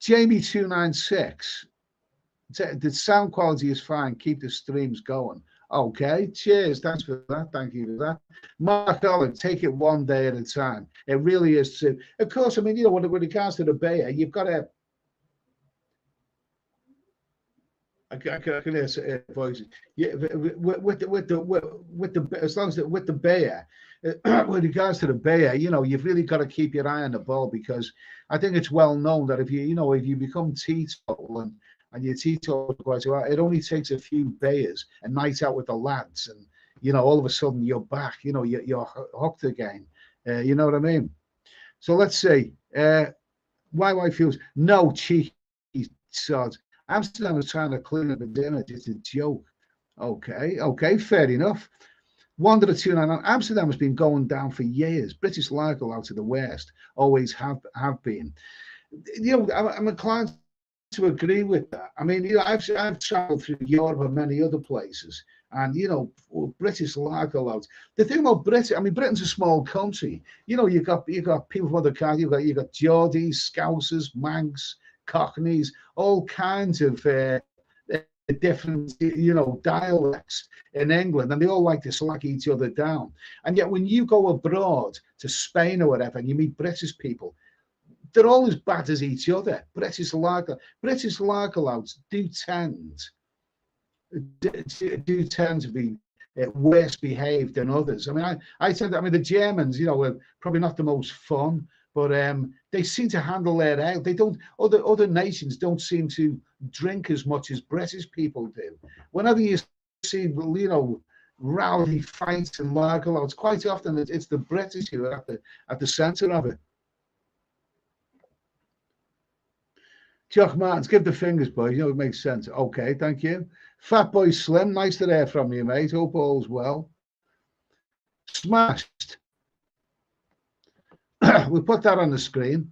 Jamie296. The sound quality is fine. Keep the streams going. Okay, cheers. Thanks for that. Thank you for that. Mark Allen, take it one day at a time. It really is true. Of course, I mean, when it comes to the beer, you've got to. I can hear voices. Yeah, with the beer, with regards to the beer, you've really got to keep your eye on the ball, because I think it's well known that if you become teetotal and your teetotal quite well, it only takes a few beers, a night out with the lads, and all of a sudden you're back. You're hooked again. You know what I mean? So let's see. Why feels no cheeky sods. Amsterdam is trying to clean up its image. It's a joke. Okay, fair enough. Wanderer 299. Amsterdam has been going down for years. British lager out of the West always have been. I'm inclined to agree with that. I mean, I've traveled through Europe and many other places, and British lager louds. The thing about Britain, I mean, Britain's a small country. You've got people from other countries. You've got Geordies, Scousers, Manx, Cockneys, all kinds of different dialects in England, and they all like to slag each other down. And yet when you go abroad to Spain or whatever and you meet British people, they're all as bad as each other. British lager louds do tend to be worse behaved than others. I mean, I said, I mean, the Germans, you know, were probably not the most fun, but they seem to handle their out. They don't. Other nations don't seem to drink as much as British people do. Whenever you see, you know, rowdy fights and lager louts, quite often it's the British who are at the centre of it. Jock Martins, give the fingers, boys. You know, it makes sense. Okay, thank you. Fat Boy Slim, nice to hear from you, mate. Hope all's well. Smashed. We'll put that on the screen.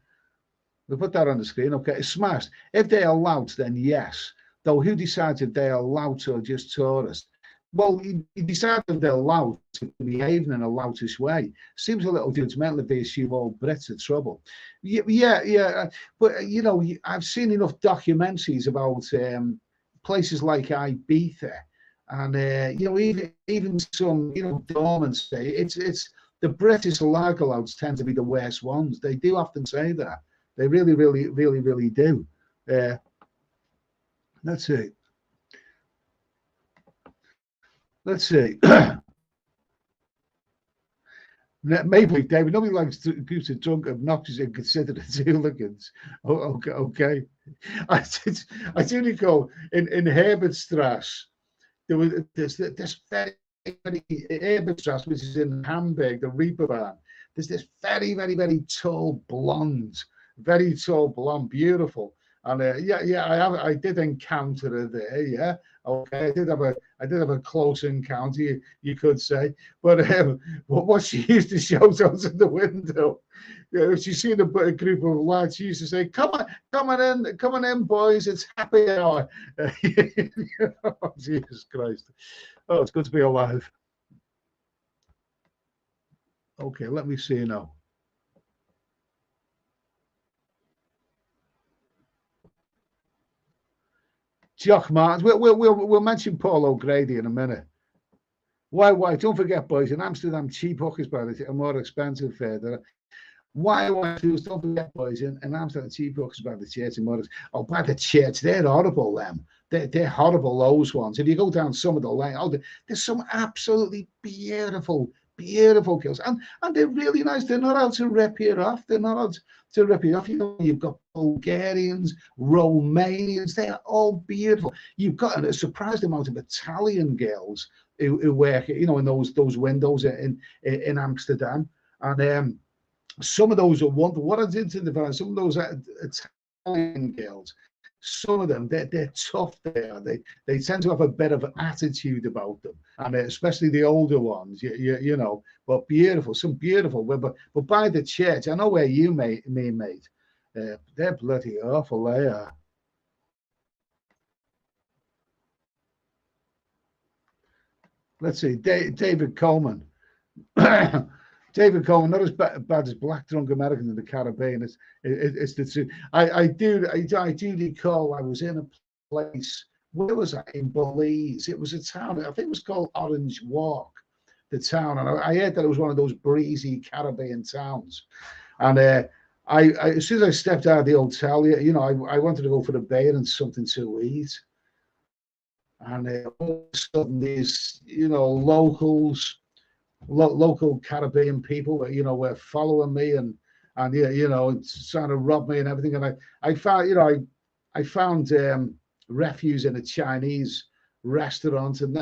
We'll put that on the screen. Okay, smashed. If they are louts, then yes. Though who decides if they are louts or just tourists? Well, you decide if they're loud to behave in a loutish way. Seems a little judgmental if they assume all Brits are trouble. Yeah. But, you know, I've seen enough documentaries about places like Ibiza. And, you know, even some, you know, dormants say it's the British lager louts tend to be the worst ones. They do often say that. They really do. Let's see. Let's see. Maybe, David, nobody likes groups of drunk, obnoxious, and considerate hooligans. Oh, okay. I do recall in Herbertstrasse, there's this very Herbertstrasse, which is in Hamburg, the Reeperbahn. There's this very tall blonde, beautiful. And I did encounter her there. Yeah, okay, I did have a close encounter, you could say. But what she used to shout out of the window, if she seen a group of lads, she used to say, "Come on in, boys, it's happy hour." Oh, Jesus Christ! Oh, it's good to be alive. Okay, let me see now. Jock Martins. We'll mention Paul O'Grady in a minute. Why? Don't forget, boys, in Amsterdam, cheap hookers by the more expensive fare. Why? Don't forget, boys, in Amsterdam, cheap hookers by the church and more. Oh, by the church, they're horrible. They're horrible. Those ones. If you go down some of the lane, there's some absolutely beautiful girls, and they're really nice. They're not out to rip you off. They're not out to rip you off. You know, you've got Bulgarians, Romanians. They are all beautiful. You've got a surprised amount of Italian girls who work, you know, in those windows in Amsterdam, and some of those are wonderful. What I did to the some of those Italian girls. Some of them, they're tough. They tend to have a bit of an attitude about them, and especially the older ones, you know. But beautiful, some beautiful. But by the church, I know where you mate. They're bloody awful. They are. Let's see, David Coleman. David Coleman, not as bad as black drunk American in the Caribbean. It's the truth. I do recall I was in a place. Where was I? In Belize. It was a town. I think it was called Orange Walk, the town. And I heard that it was one of those breezy Caribbean towns. And I as soon as I stepped out of the hotel, you know, I wanted to go for the beer and something to eat. And all of a sudden, these, you know, local Caribbean people, you know, were following me and yeah, you know, trying to rob me and everything. And I found, you know, I found refuge in a Chinese restaurant, and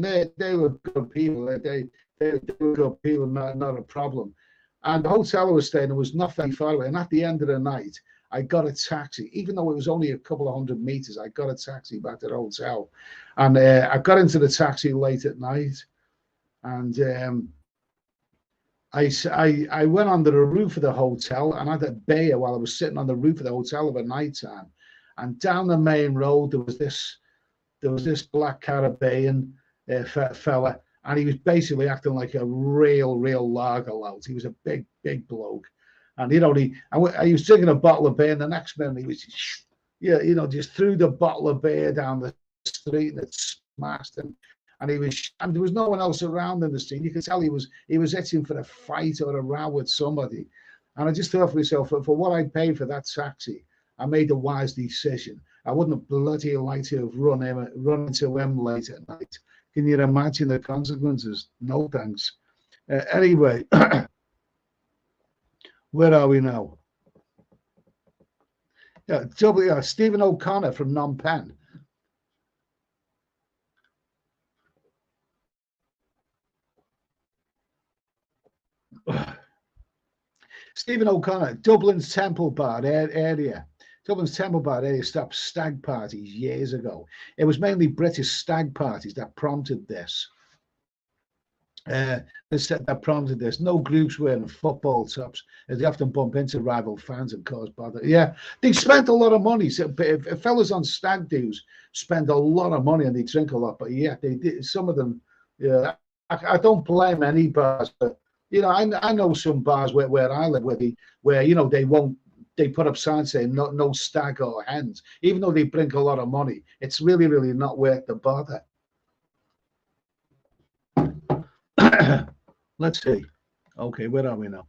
they were good people. They were good people, not a problem. And the hotel I was staying in was not very far away. And at the end of the night, I got a taxi, even though it was only a couple of 100 meters. I got a taxi back to the hotel, and I got into the taxi late at night. And I went under the roof of the hotel and had a beer while I was sitting on the roof of the hotel at night time. And down the main road there was this black Caribbean fella, and he was basically acting like a real lager lout. He was a big bloke, and you know he was drinking a bottle of beer, and the next minute he was you know, just threw the bottle of beer down the street and it smashed him. And there was no one else around in the street. You could tell he was itching for a fight or a row with somebody. And I just thought for myself, for what I paid for that taxi, I made a wise decision. I wouldn't have bloody liked to have run into him late at night. Can you imagine the consequences? No thanks. Anyway, where are we now? Yeah, Stephen O'Connor from Phnom Penh. Stephen O'Connor, Dublin's Temple Bar area. Dublin's Temple Bar area stopped stag parties years ago. It was mainly British stag parties that prompted this. That prompted this. No groups wearing football tops, as they often bump into rival fans and cause bother. Yeah, they spent a lot of money. So if fellas on stag do's spend a lot of money and they drink a lot, but yeah, they did. Some of them, yeah, I don't blame any bars, but you know, I know some bars where I live where you know they put up signs saying no stag or hens, even though they bring a lot of money. It's really not worth the bother. Let's see. Okay, where are we now?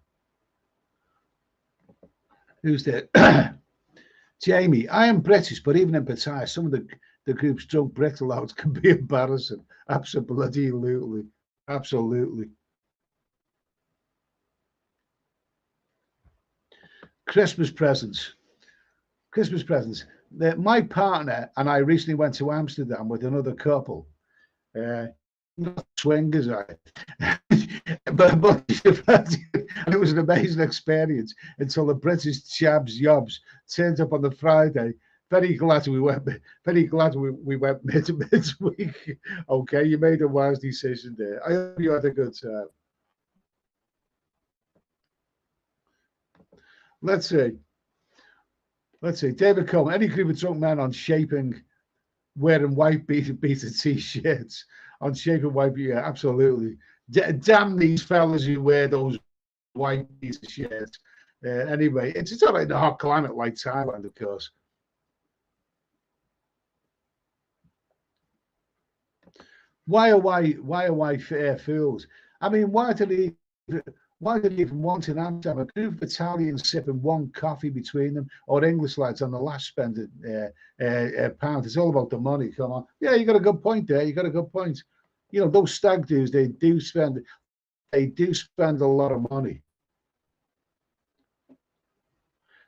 Who's there? Jamie, I am British, but even in Pattaya, some of the group's drunk bricklayers can be embarrassing. Absolutely. Absolutely. Christmas presents. Christmas presents. My partner and I recently went to Amsterdam with another couple. Not swingers, but it was an amazing experience until the British chabs yobs turned up on the Friday. Very glad we went. Very glad we went midweek. Okay, you made a wise decision there. I hope you had a good time. Let's see. David Coleman. Any group of drunk men on shaping, wearing white beater t-shirts. On shaping white, yeah, absolutely. Damn these fellas who wear those white piece of shirts. Anyway, it's all right in a hot climate like Thailand, of course. Why are white fair fools? I mean, why do they even want in Amsterdam? A group of Italians sipping one coffee between them, or English lads on the last spending pound. It's all about the money. Come on, yeah, you got a good point there. You got a good point. You know, those stag dudes, they do spend a lot of money.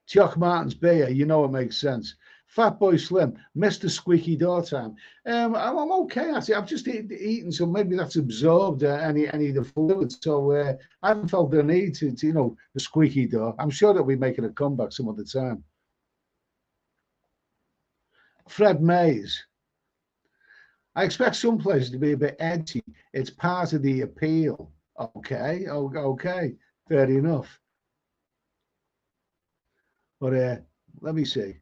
Jock Martin's beer, you know it makes sense. Fatboy Slim, Mr. Squeaky Door Time. I'm okay. I've just eaten, so maybe that's absorbed any of the fluid. So I haven't felt the need to you know, the squeaky door. I'm sure that we're making a comeback some other time. Fred Mays. I expect some places to be a bit edgy. It's part of the appeal. Okay, okay, fair enough. But let me see.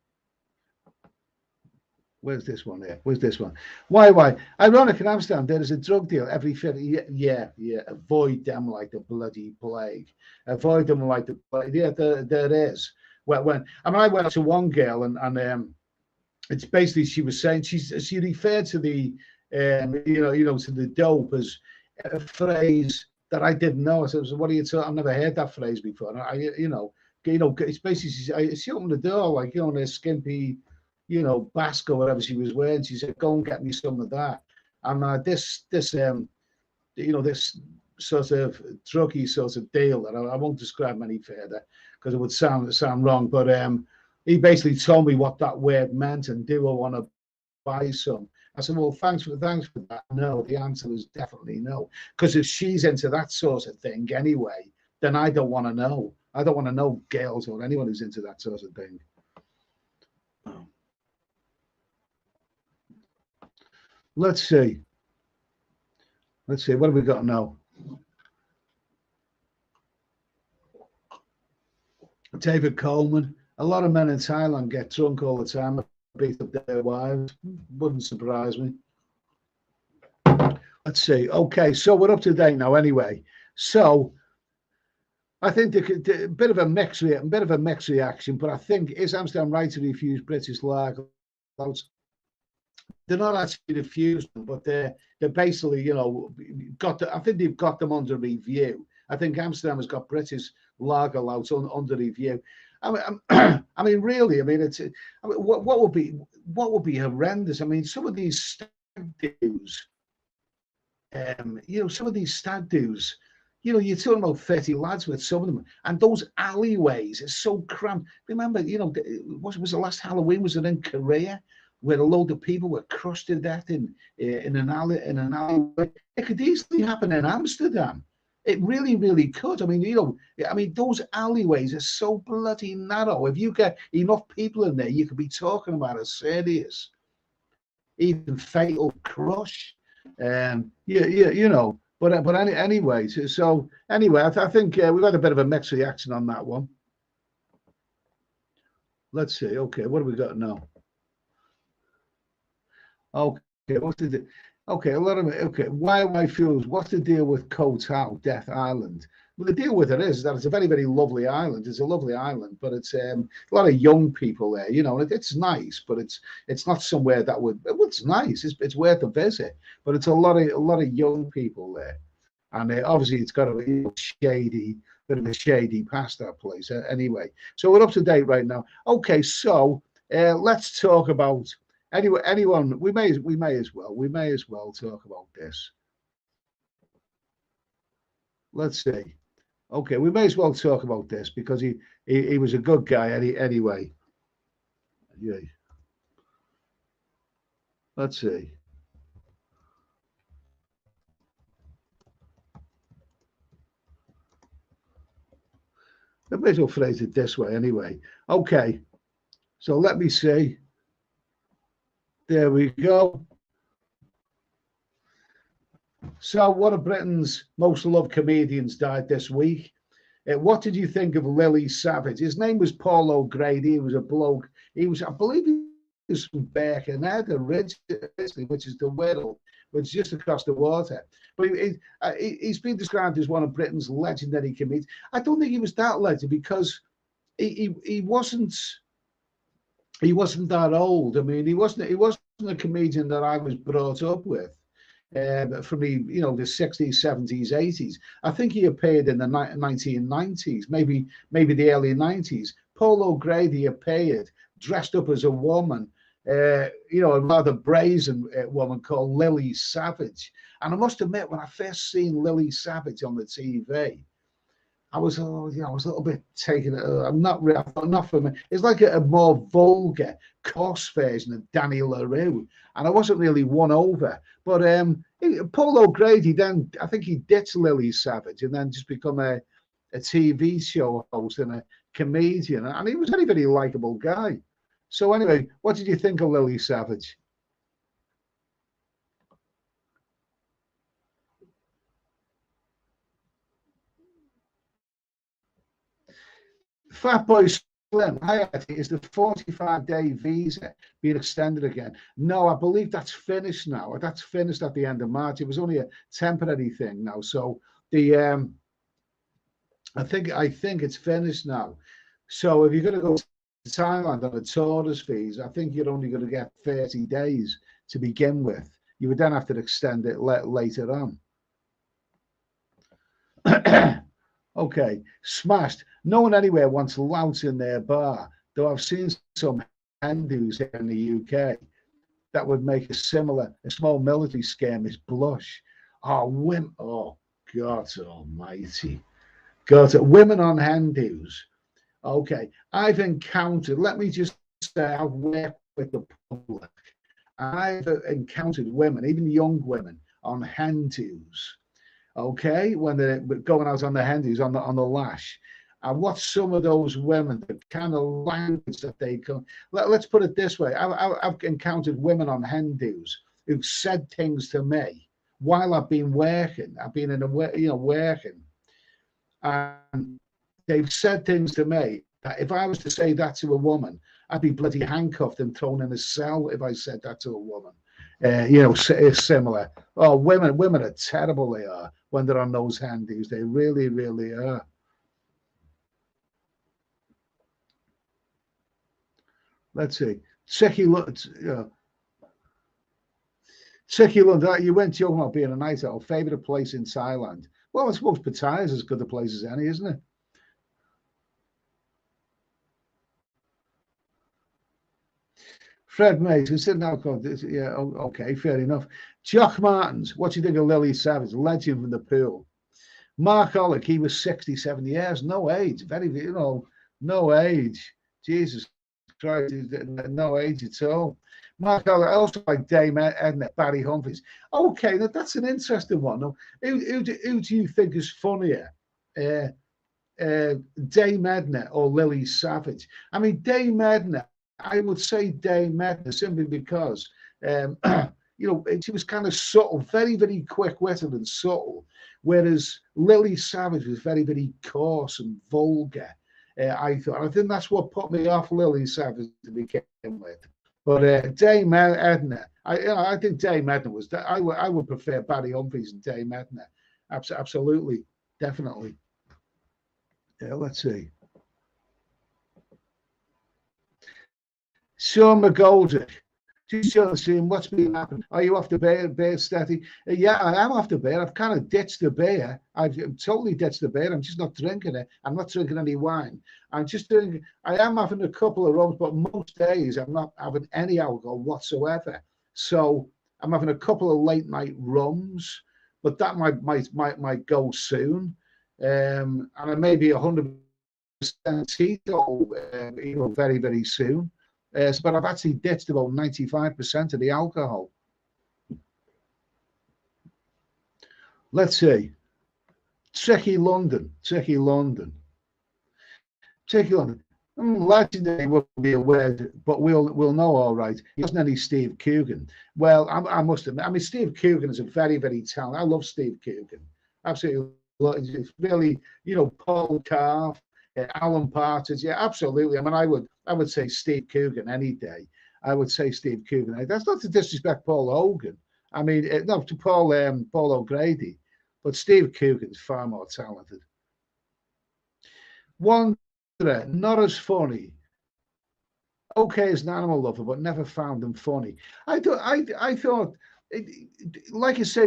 Where's this one here? Where's this one? Why? Ironic in Amsterdam, there is a drug deal every 50. Yeah. Avoid them like the bloody plague. Avoid them like the plague. Yeah, there is. Well, I went to one girl and it's basically she was saying she referred to the you know to the dope as a phrase that I didn't know. I said, "What are you talking? I've never heard that phrase before." And you know, it's basically she opened the door like you know in a skimpy, you know, basque or whatever she was wearing. She said, "Go and get me some of that." And this you know this sort of druggy sort of deal that I won't describe any further because it would sound wrong. But he basically told me what that word meant and do I want to buy some. I said, well, thanks for that. No, the answer is definitely no. Because if she's into that sort of thing anyway, then I don't want to know. I don't want to know girls or anyone who's into that sort of thing. Let's see. What have we got now? David Coleman. A lot of men in Thailand get drunk all the time, beat up their wives. Wouldn't surprise me. Let's see. Okay, so we're up to date now anyway. So I think a bit of a mixed reaction, but I think is Amsterdam right to refuse British lager? They're not actually refused them, but they're basically, you know, I think they've got them under review. I think Amsterdam has got British lager louts under review. I mean, really, I mean, what would be horrendous? I mean, some of these stag do's, you know, some of these stag do's, you know, you're talking about 30 lads with some of them, and those alleyways are so cramped. Remember, you know, was the last Halloween, was it in Korea, where a load of people were crushed to death in an alleyway? It could easily happen in Amsterdam. It really, really could. I mean, you know, I mean, those alleyways are so bloody narrow. If you get enough people in there, you could be talking about a serious, even fatal crush. You know, but anyway, so anyway, I think we've had a bit of a mixed reaction on that one. Let's see. Okay, what have we got now? Okay, what's the okay? A lot of okay. Why fuels? What's the deal with Koh Tao, Death Island? Well, the deal with it is that it's a very, very lovely island. It's a lovely island, but it's a lot of young people there. You know, it's nice, but it's not somewhere that would. Well, it's nice. It's worth a visit, but it's a lot of young people there, and obviously it's got a shady bit of a shady past that place. Anyway, so we're up to date right now. Okay, so let's talk about. Anyway, anyone, we may as well talk about this. Let's see. Okay, we may as well talk about this because he was a good guy anyway. Yeah. Let's see. I may as well phrase it this way anyway. Okay, so let me see. There we go. So one of Britain's most loved comedians died this week. What did you think of Lily Savage? His name was Paul O'Grady. He was a bloke. He was, I believe, he was from Birkenhead originally, which is the Wirral, which is just across the water. But he's been described as one of Britain's legendary comedians. I don't think he was that legend because he wasn't that old. I mean, he wasn't a comedian that I was brought up with. From the 60s, 70s, 80s. I think he appeared in the 1990s, maybe the early 90s. Paul O'Grady appeared dressed up as a woman, a rather brazen woman called Lily Savage. And I must admit, when I first seen Lily Savage on the TV, I was a little bit taken. I'm not for me. It's like a more vulgar, coarse version of Danny LaRue, and I wasn't really won over. But Paul O'Grady, then I think he ditched Lily Savage and then just become a TV show host and a comedian, and he was a very, very likable guy. So anyway, what did you think of Lily Savage? Fatboy Slim, is the 45-day visa being extended again? No, I believe that's finished now. That's finished at the end of March. It was only a temporary thing now. So I think it's finished now. So if you're going to go to Thailand on a tourist visa, I think you're only going to get 30 days to begin with. You would then have to extend it later on. Okay, smashed. No one anywhere wants louts in their bar, though I've seen some Hindus here in the UK that would make a small military skirmish blush. Oh, women, oh, God almighty. God, women on Hindus. Okay, I've encountered, let me just say, I've worked with the public. I've encountered women, even young women, on Hindus. Okay, when they're going out on the Hindus on the lash, and what some of those women, the kind of language that they come. Let's put it this way: I've encountered women on Hindus who've said things to me while I've been working. I've been working, and they've said things to me that if I was to say that to a woman, I'd be bloody handcuffed and thrown in a cell if I said that to a woman. Similar. Oh, women are terrible. They are when they're on those Hindus. They really, really are. Let's see. Secular, you went talking about being a night owl. Favorite place in Thailand? Well, I suppose Pattaya is as good a place as any, isn't it? Fred Mays, considering alcohol, yeah, okay, fair enough. Jock Martins, what do you think of Lily Savage? Legend from the pool. Mark Ollick, he was 67 years, no age, very, no age. Jesus Christ, no age at all. Mark Ollick, I also like Dame Edna, Barry Humphries. Okay, that's an interesting one. Who do you think is funnier? Dame Edna or Lily Savage? I mean, Dame Edna, I would say Dame Edna simply because, she was kind of subtle, very, very quick-witted and subtle, whereas Lily Savage was very, very coarse and vulgar. I think that's what put me off Lily Savage to begin with. But Dame Edna, I think Dame Edna was. I would prefer Barry Humphries and Dame Edna. Absolutely, definitely. Yeah, let's see. Sean McGoldrick. Just seeing what's been happening. Are you off the beer steady? Yeah, I am off the beer. I've kind of ditched the beer. I've totally ditched the beer. I'm just not drinking it. I'm not drinking any wine. I'm just doing. I am having a couple of rums, but most days I'm not having any alcohol whatsoever. So I'm having a couple of late night rums, but that might go soon. And I may be 100% teetotal, very, very soon. But I've actually ditched about 95% of the alcohol. Let's see. Tricky London. Legendary will be a word, but we'll know all right. He wasn't any Steve Coogan. Well, I must admit, I mean, Steve Coogan is a very, very talented. I love Steve Coogan. Absolutely. It's really, Paul Carr, Alan Partridge. Yeah, absolutely. I mean, I would say Steve Coogan any day. I would say Steve Coogan. That's not to disrespect Paul Hogan. I mean, no, to Paul O'Grady, but Steve Coogan's far more talented. Wanderer, not as funny. Okay as an animal lover, but never found them funny. I thought, like you say,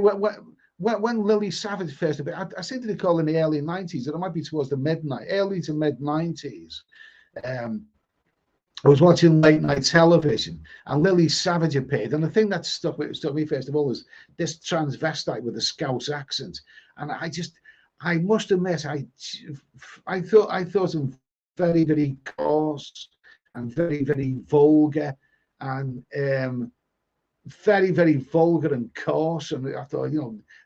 when Lily Savage first appeared, I seem to recall in the early 90s, and it might be towards the early to mid 90s. I was watching late night television, and Lily Savage appeared, and the thing that struck me first of all was this transvestite with a Scouse accent, and I must admit, I thought him very, very coarse and very, very vulgar, and very, very vulgar and coarse, and I thought,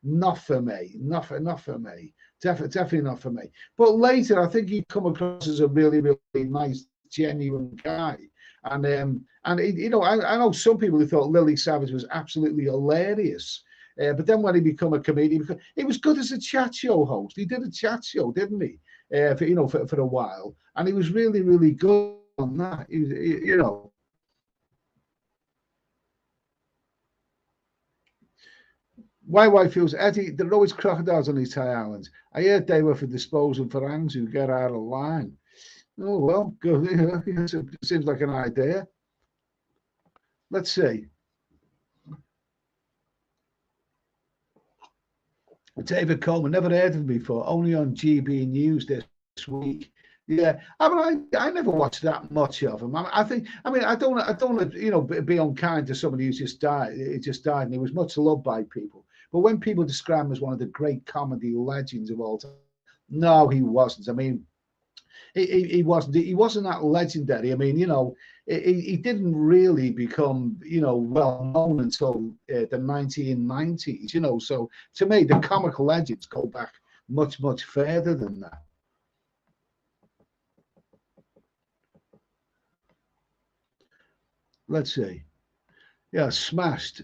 not for me, not for me, definitely not for me. But later, I think he come across as a really, really nice, genuine guy, and I know some people who thought Lily Savage was absolutely hilarious, but then when he became a comedian, he was good as a chat show host. He did a chat show, didn't he? For a while, and he was really, really good on that. YY feels, Eddie, there are always crocodiles on these Thai islands. I heard they were for disposal for hangs who get out of line. Oh, well, good. It seems like an idea. Let's see. David Coleman, never heard of him before, only on GB News this week. Yeah, I mean, I never watched that much of him. I don't want to, be unkind to somebody who's just died. He just died, and he was much loved by people. But when people describe him as one of the great comedy legends of all time, no, he wasn't. I mean, he wasn't. He wasn't that legendary. I mean, he didn't really become, well known until the 1990s. So to me, the comic legends go back much, much further than that. Let's see. Yeah, Smashed.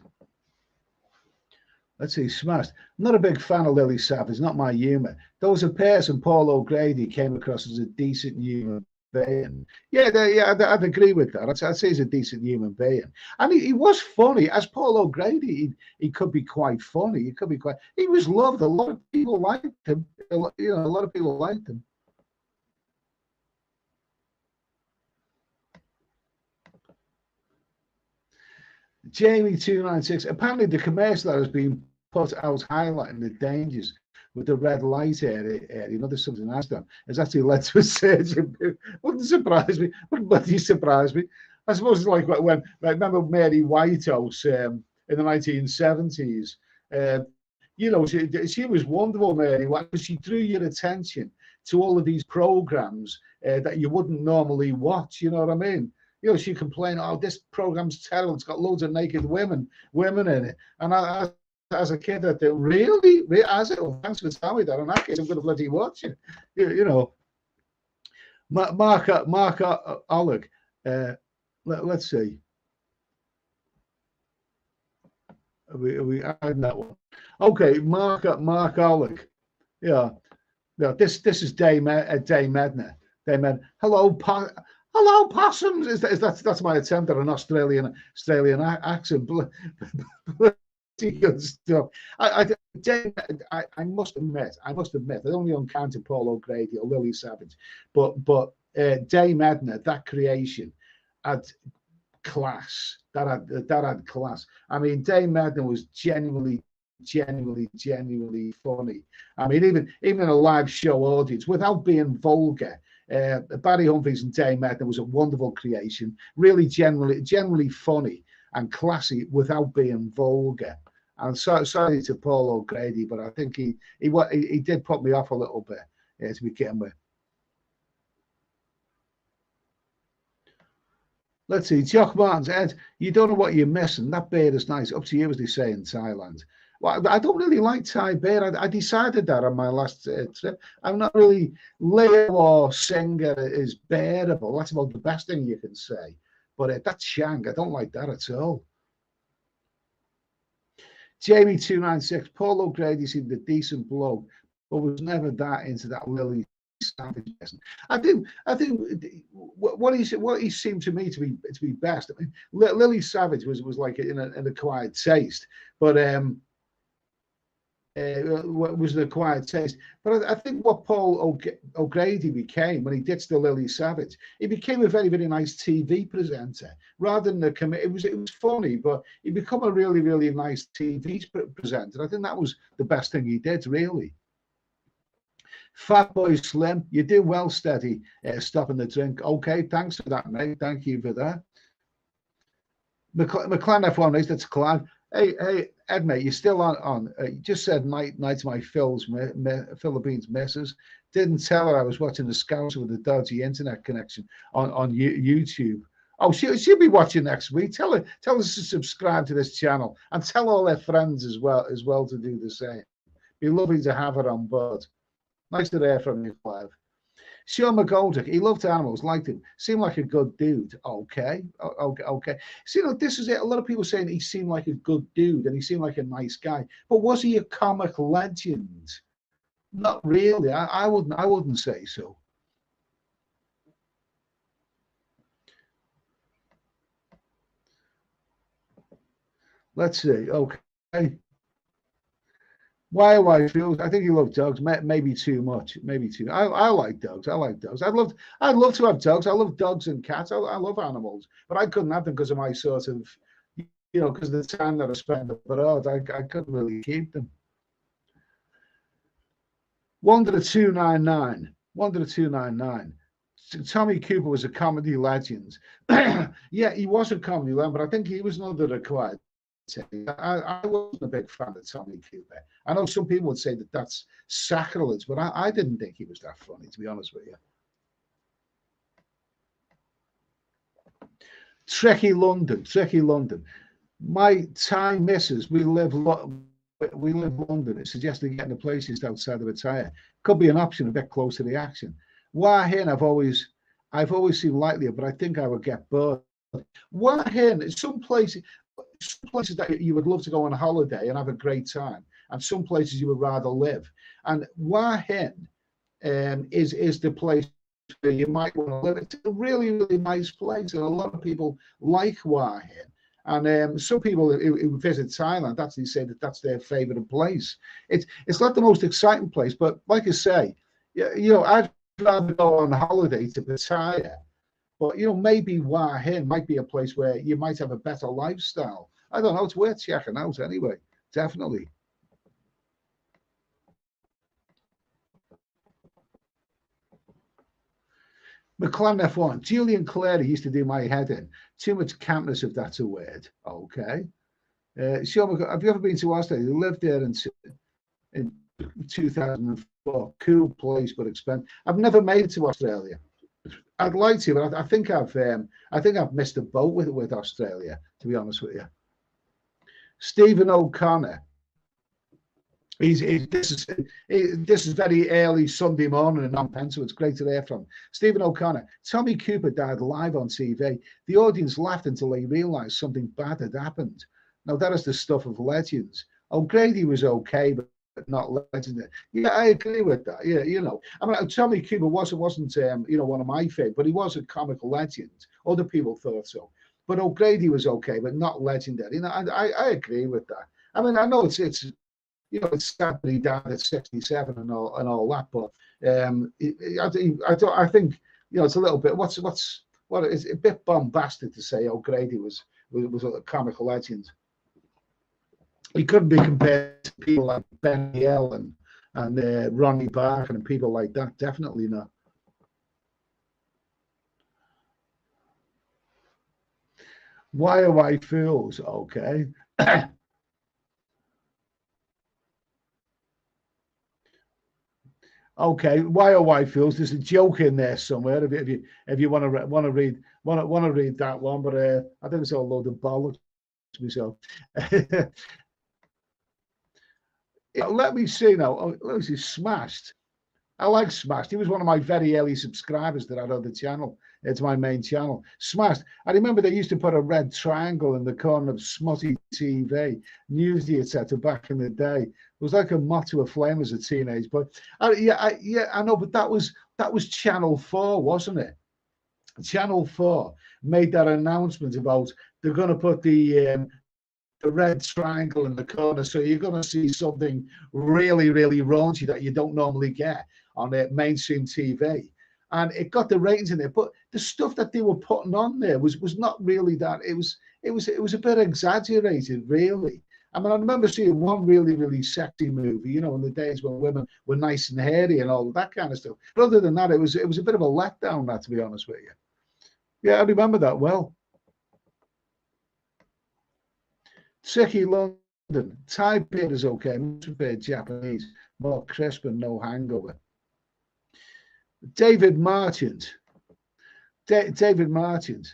Let's see, Smashed. I'm not a big fan of Lily Savage, not my humour. Those of Pearce and Paul O'Grady came across as a decent human being. Yeah, I'd agree with that. I'd say he's a decent human being. And he was funny. As Paul O'Grady, he could be quite funny. He was loved. A lot of people liked him. A lot of people liked him. Jamie296, apparently the commercial that has been put out highlighting the dangers with the red light area, there's something else done, has actually led to a surge in, wouldn't surprise me, wouldn't bloody surprise me. I suppose it's like when I remember Mary Whitehouse in the 1970s. You know, she was wonderful, Mary, because she drew your attention to all of these programs that you wouldn't normally watch. You know what I mean? You know, she complained, "Oh, this program's terrible. It's got loads of naked women in it." And as a kid, I thought, really? I said, "Well, thanks for telling me that. In that case, I'm going to bloody watch it." You know, Mark Oleg. Let's see. We had that one. Okay, Mark Oleg. Yeah. No, this is Dame Edna. Dame Edna. Hello, possums. That's my attempt at an Australian accent. Good stuff. I must admit, I only encountered Paul O'Grady or Lily Savage, but Dame Edna, that creation had class. That had class. I mean, Dame Edna was genuinely funny. I mean, even in a live show audience, without being vulgar. Barry Humphries and Dame Edna was a wonderful creation, really generally funny and classy without being vulgar. I'm sorry to Paul O'Grady, but I think he did put me off a little bit to begin with. Let's see, Jock Martins, Ed, you don't know what you're missing. That beard is nice. Up to you, as they say in Thailand. Well, I don't really like Thai beard. I decided that on my last trip. I'm not really, Leo or Singer is bearable. That's about the best thing you can say. But that Shang, I don't like that at all. Jamie296, Paul O'Grady seemed a decent bloke, but was never that into that Lily Savage. I think what he seemed to me to be best. I mean, Lily Savage was like an acquired taste, but was an acquired taste. But I think what Paul O'Grady became when he ditched the Lily Savage, he became a very, very nice TV presenter rather than a comedian. It was funny, but he became a really, really nice TV presenter. I think that was the best thing he did, really. Fatboy Slim, you do well, Steady, stopping the drink. Okay, thanks for that, mate. Thank you for that. McLaren F1 race, that's Clive. Hey, Ed, mate, you're still on. You just said night to my Philippines missus. Didn't tell her I was watching the Scouts with a dodgy internet connection on YouTube. Oh, she'll be watching next week. Tell her to subscribe to this channel and tell all their friends as well to do the same. Be lovely to have her on board. Nice to hear from you, Clive. Sean McGoldrick, he loved animals, liked him, seemed like a good dude. Okay. So, you know, this is it. A lot of people saying he seemed like a good dude and he seemed like a nice guy. But was he a comic legend? Not really. I wouldn't say so. Let's see. Okay. Why feels? I think he loved dogs. Maybe too much. Maybe too. I like dogs. I'd love to have dogs. I love dogs and cats. I love animals, but I couldn't have them because of my sort of, you know, because of the time that I spent abroad. I couldn't really keep them. Wanderer 299. Tommy Cooper was a comedy legend. Yeah, he was a comedy legend, but I think he was another acquired. I wasn't a big fan of Tommy Cooper. I know some people would say that that's sacrilege, but I didn't think he was that funny, to be honest with you. Trekkie London. My Thai missus, we live London. It suggested getting a place just outside of a tire. Could be an option a bit close to the action. Why Hin, I've always seen lightly, but I think I would get bored. Why Hin, some places that you would love to go on a holiday and have a great time, and some places you would rather live. And Hua Hin is the place where you might want to live. It's a really, really nice place, and a lot of people like Hua Hin. And some people who visit Thailand actually say that that's their favorite place. It's not the most exciting place, but like I say, you know, I'd rather go on holiday to Pattaya. But, you know, maybe Hua Hin might be a place where you might have a better lifestyle. I don't know. It's worth checking out anyway. Definitely. McLaren F1. Julian Clary used to do my head in. Too much campness, if that's a word. Okay. Sean, have you ever been to Australia? You lived there in 2004. Cool place, but expensive. I've never made it to Australia. I'd like to, but I think I've missed a boat with Australia, to be honest with you. Stephen O'Connor. This is very early Sunday morning in Penn, so it's great to hear from Stephen O'Connor. Tommy Cooper died live on TV. The audience laughed until they realised something bad had happened. Now that is the stuff of legends. O'Grady was okay, but not legendary. Yeah, I agree with that. Yeah, you know, I mean, Tommy Cooper wasn't one of my favourites, but he was a comical legend. Other people thought so, but O'Grady was okay, but not legendary. You know, I agree with that. I mean, I know it's it's sad that he died at 67 and all that, but I think it's a little bit it's a bit bombastic to say O'Grady was a comical legend. He couldn't be compared to people like Ben Hill and Ronnie Barker and people like that. Definitely not. Why are white fools? Okay. Okay, why are white fools? There's a joke in there somewhere. If you want to read that one, but I think it's all a load of bollocks myself. Let me see now. Let me see. Smashed. I like Smashed. He was one of my very early subscribers that I had on the channel. It's my main channel. Smashed. I remember they used to put a red triangle in the corner of Smutty TV, Newsy, etc. back in the day. It was like a moth to a flame as a teenage boy. I know, but that was Channel 4, wasn't it? Channel 4 made that announcement about they're going to put the red triangle in the corner, so you're going to see something really, really raunchy that you don't normally get on mainstream TV, and it got the ratings in there. But the stuff that they were putting on there was not really that. It was a bit exaggerated, really. I mean, I remember seeing one really, really sexy movie, in the days when women were nice and hairy and all that kind of stuff. But other than that, it was a bit of a letdown, that, to be honest with you. Yeah, I remember that well. Tricky London. Thai beer is okay. Much prefer Japanese. More crisp and no hangover. David Marchant. David Marchant.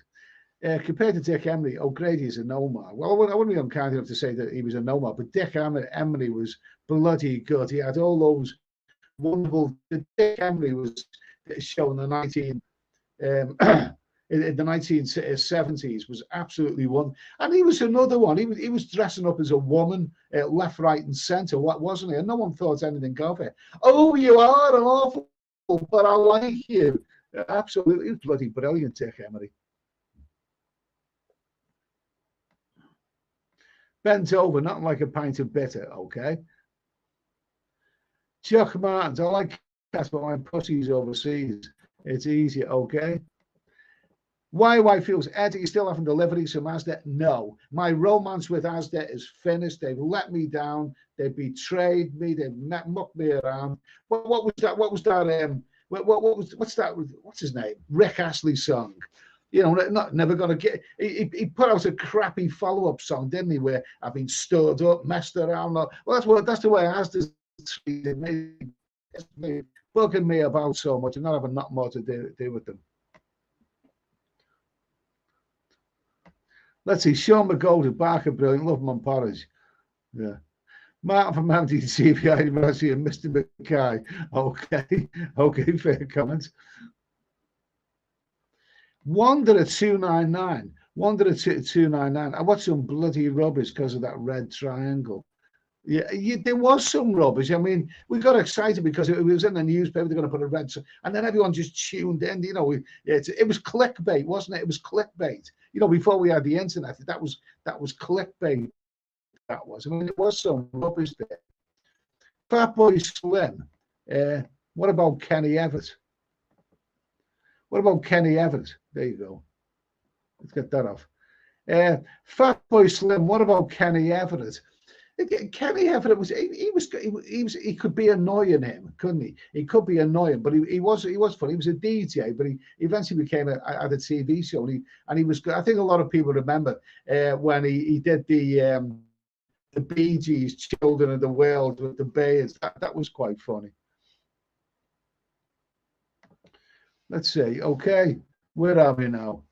Compared to Dick Emery, O'Grady is a nomad. Well, I wouldn't be unkind enough to say that he was a nomad, but Dick Emery was bloody good. He had all those wonderful. Dick Emery was shown in the 1970s was absolutely one, and he was another one. He was dressing up as a woman, left, right, and centre. What wasn't he? And no one thought anything of it. Oh, you are an awful, but I like you. Absolutely, bloody brilliant, Dick Emery. Bent over, nothing like a pint of bitter. Okay. Chuck Martins. I like cats, but my pussy's overseas. It's easier. Okay. Why white feels Eddie, you still haven't delivered some Asda? No, my romance with Asda is finished. They've let me down. They betrayed me. They've mucked me around. What was that? What's that? What's his name? Rick Astley's song. Never gonna get. He put out a crappy follow-up song, didn't he? Where I've been stored up, messed around. Well, that's the way Asda's treated me. Bugging me about so much and not having nothing more to do with them. Let's see, Sean McGoldrick, Barker, brilliant, love him on porridge. Yeah. Martin from Mountain CPI University and Mr. Mackay. Okay, fair comment. Wanderer 299. Wanderer 299. I watched some bloody rubbish because of that red triangle. Yeah, there was some rubbish. I mean, we got excited because it was in the newspaper. They're going to put a red, and then everyone just tuned in. It was clickbait, wasn't it? It was clickbait. Before we had the internet, that was clickbait. That was. I mean, it was some rubbish there. Fatboy Slim. What about Kenny Everett? What about Kenny Everett? There you go. Let's get that off. Fatboy Slim. What about Kenny Everett? Kenny Everett was he could be annoying him, couldn't he? He could be annoying, but he was funny. He was a DJ, but he eventually became at a TV show, and he was good. I think a lot of people remember when he did the Bee Gees "Children of the World" with the Bears. That was quite funny. Let's see. Okay, where are we now?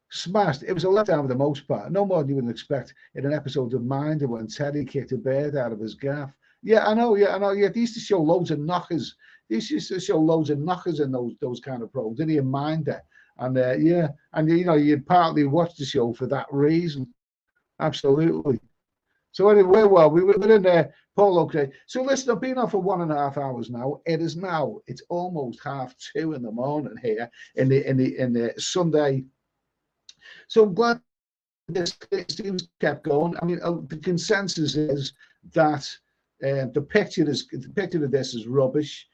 Smashed. It was a letdown for the most part. No more than you would expect in an episode of Minder when Teddy kicked a bird out of his gaff. Yeah, I know. Yeah, I know. Yeah, they used to show loads of knockers. These used to show loads of knockers in those kind of programs, didn't you? Minder. And yeah, and you'd partly watch the show for that reason. Absolutely. So anyway, well, we were in there, Paul. Okay. So listen, I've been on for 1.5 hours now. It's almost 2:30 in the morning here in the Sunday. So I'm glad this seems kept going. I mean, the consensus is that the picture of this is rubbish,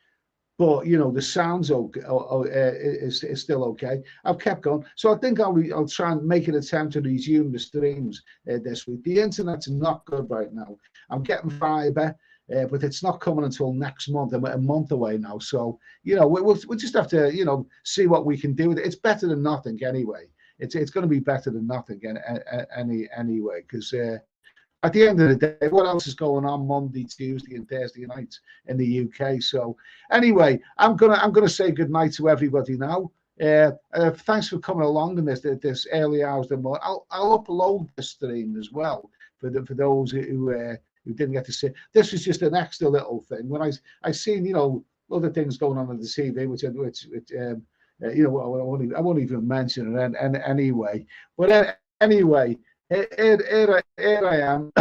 but the sound's okay, is still okay. I've kept going, so I think I'll try and make an attempt to resume the streams this week. The internet's not good right now. I'm getting fibre, but it's not coming until next month. I'm a month away now, so we'll just have to see what we can do with it. It's better than nothing anyway. It's going to be better than nothing anyway, because at the end of the day, what else is going on Monday, Tuesday, and Thursday nights in the UK? So anyway, I'm gonna say good night to everybody now. Thanks for coming along in this early hours of the morning. I'll upload the stream as well for those who didn't get to see. This was just an extra little thing. When I seen other things going on the TV, which I won't even mention it anyway. But anyway, here I am.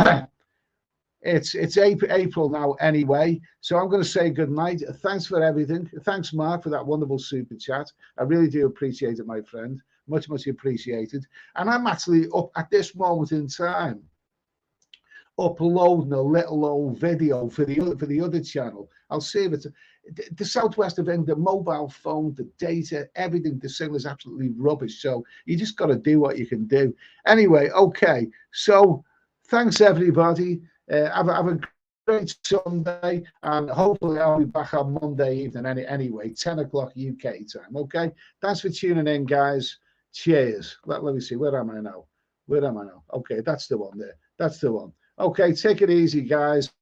It's April now anyway, so I'm going to say good night. Thanks for everything. Thanks, Mark, for that wonderful super chat. I really do appreciate it, my friend. Much appreciated. And I'm actually up at this moment in time uploading a little old video for the other channel. I'll save it. The southwest of England, the mobile phone, the data, everything, the signal is absolutely rubbish. So you just got to do what you can do. Anyway, okay. So thanks, everybody. Have a great Sunday, and hopefully I'll be back on Monday evening anyway, 10 o'clock UK time. Okay. Thanks for tuning in, guys. Cheers. Let me see. Where am I now? Okay, that's the one there. That's the one. Okay, take it easy, guys.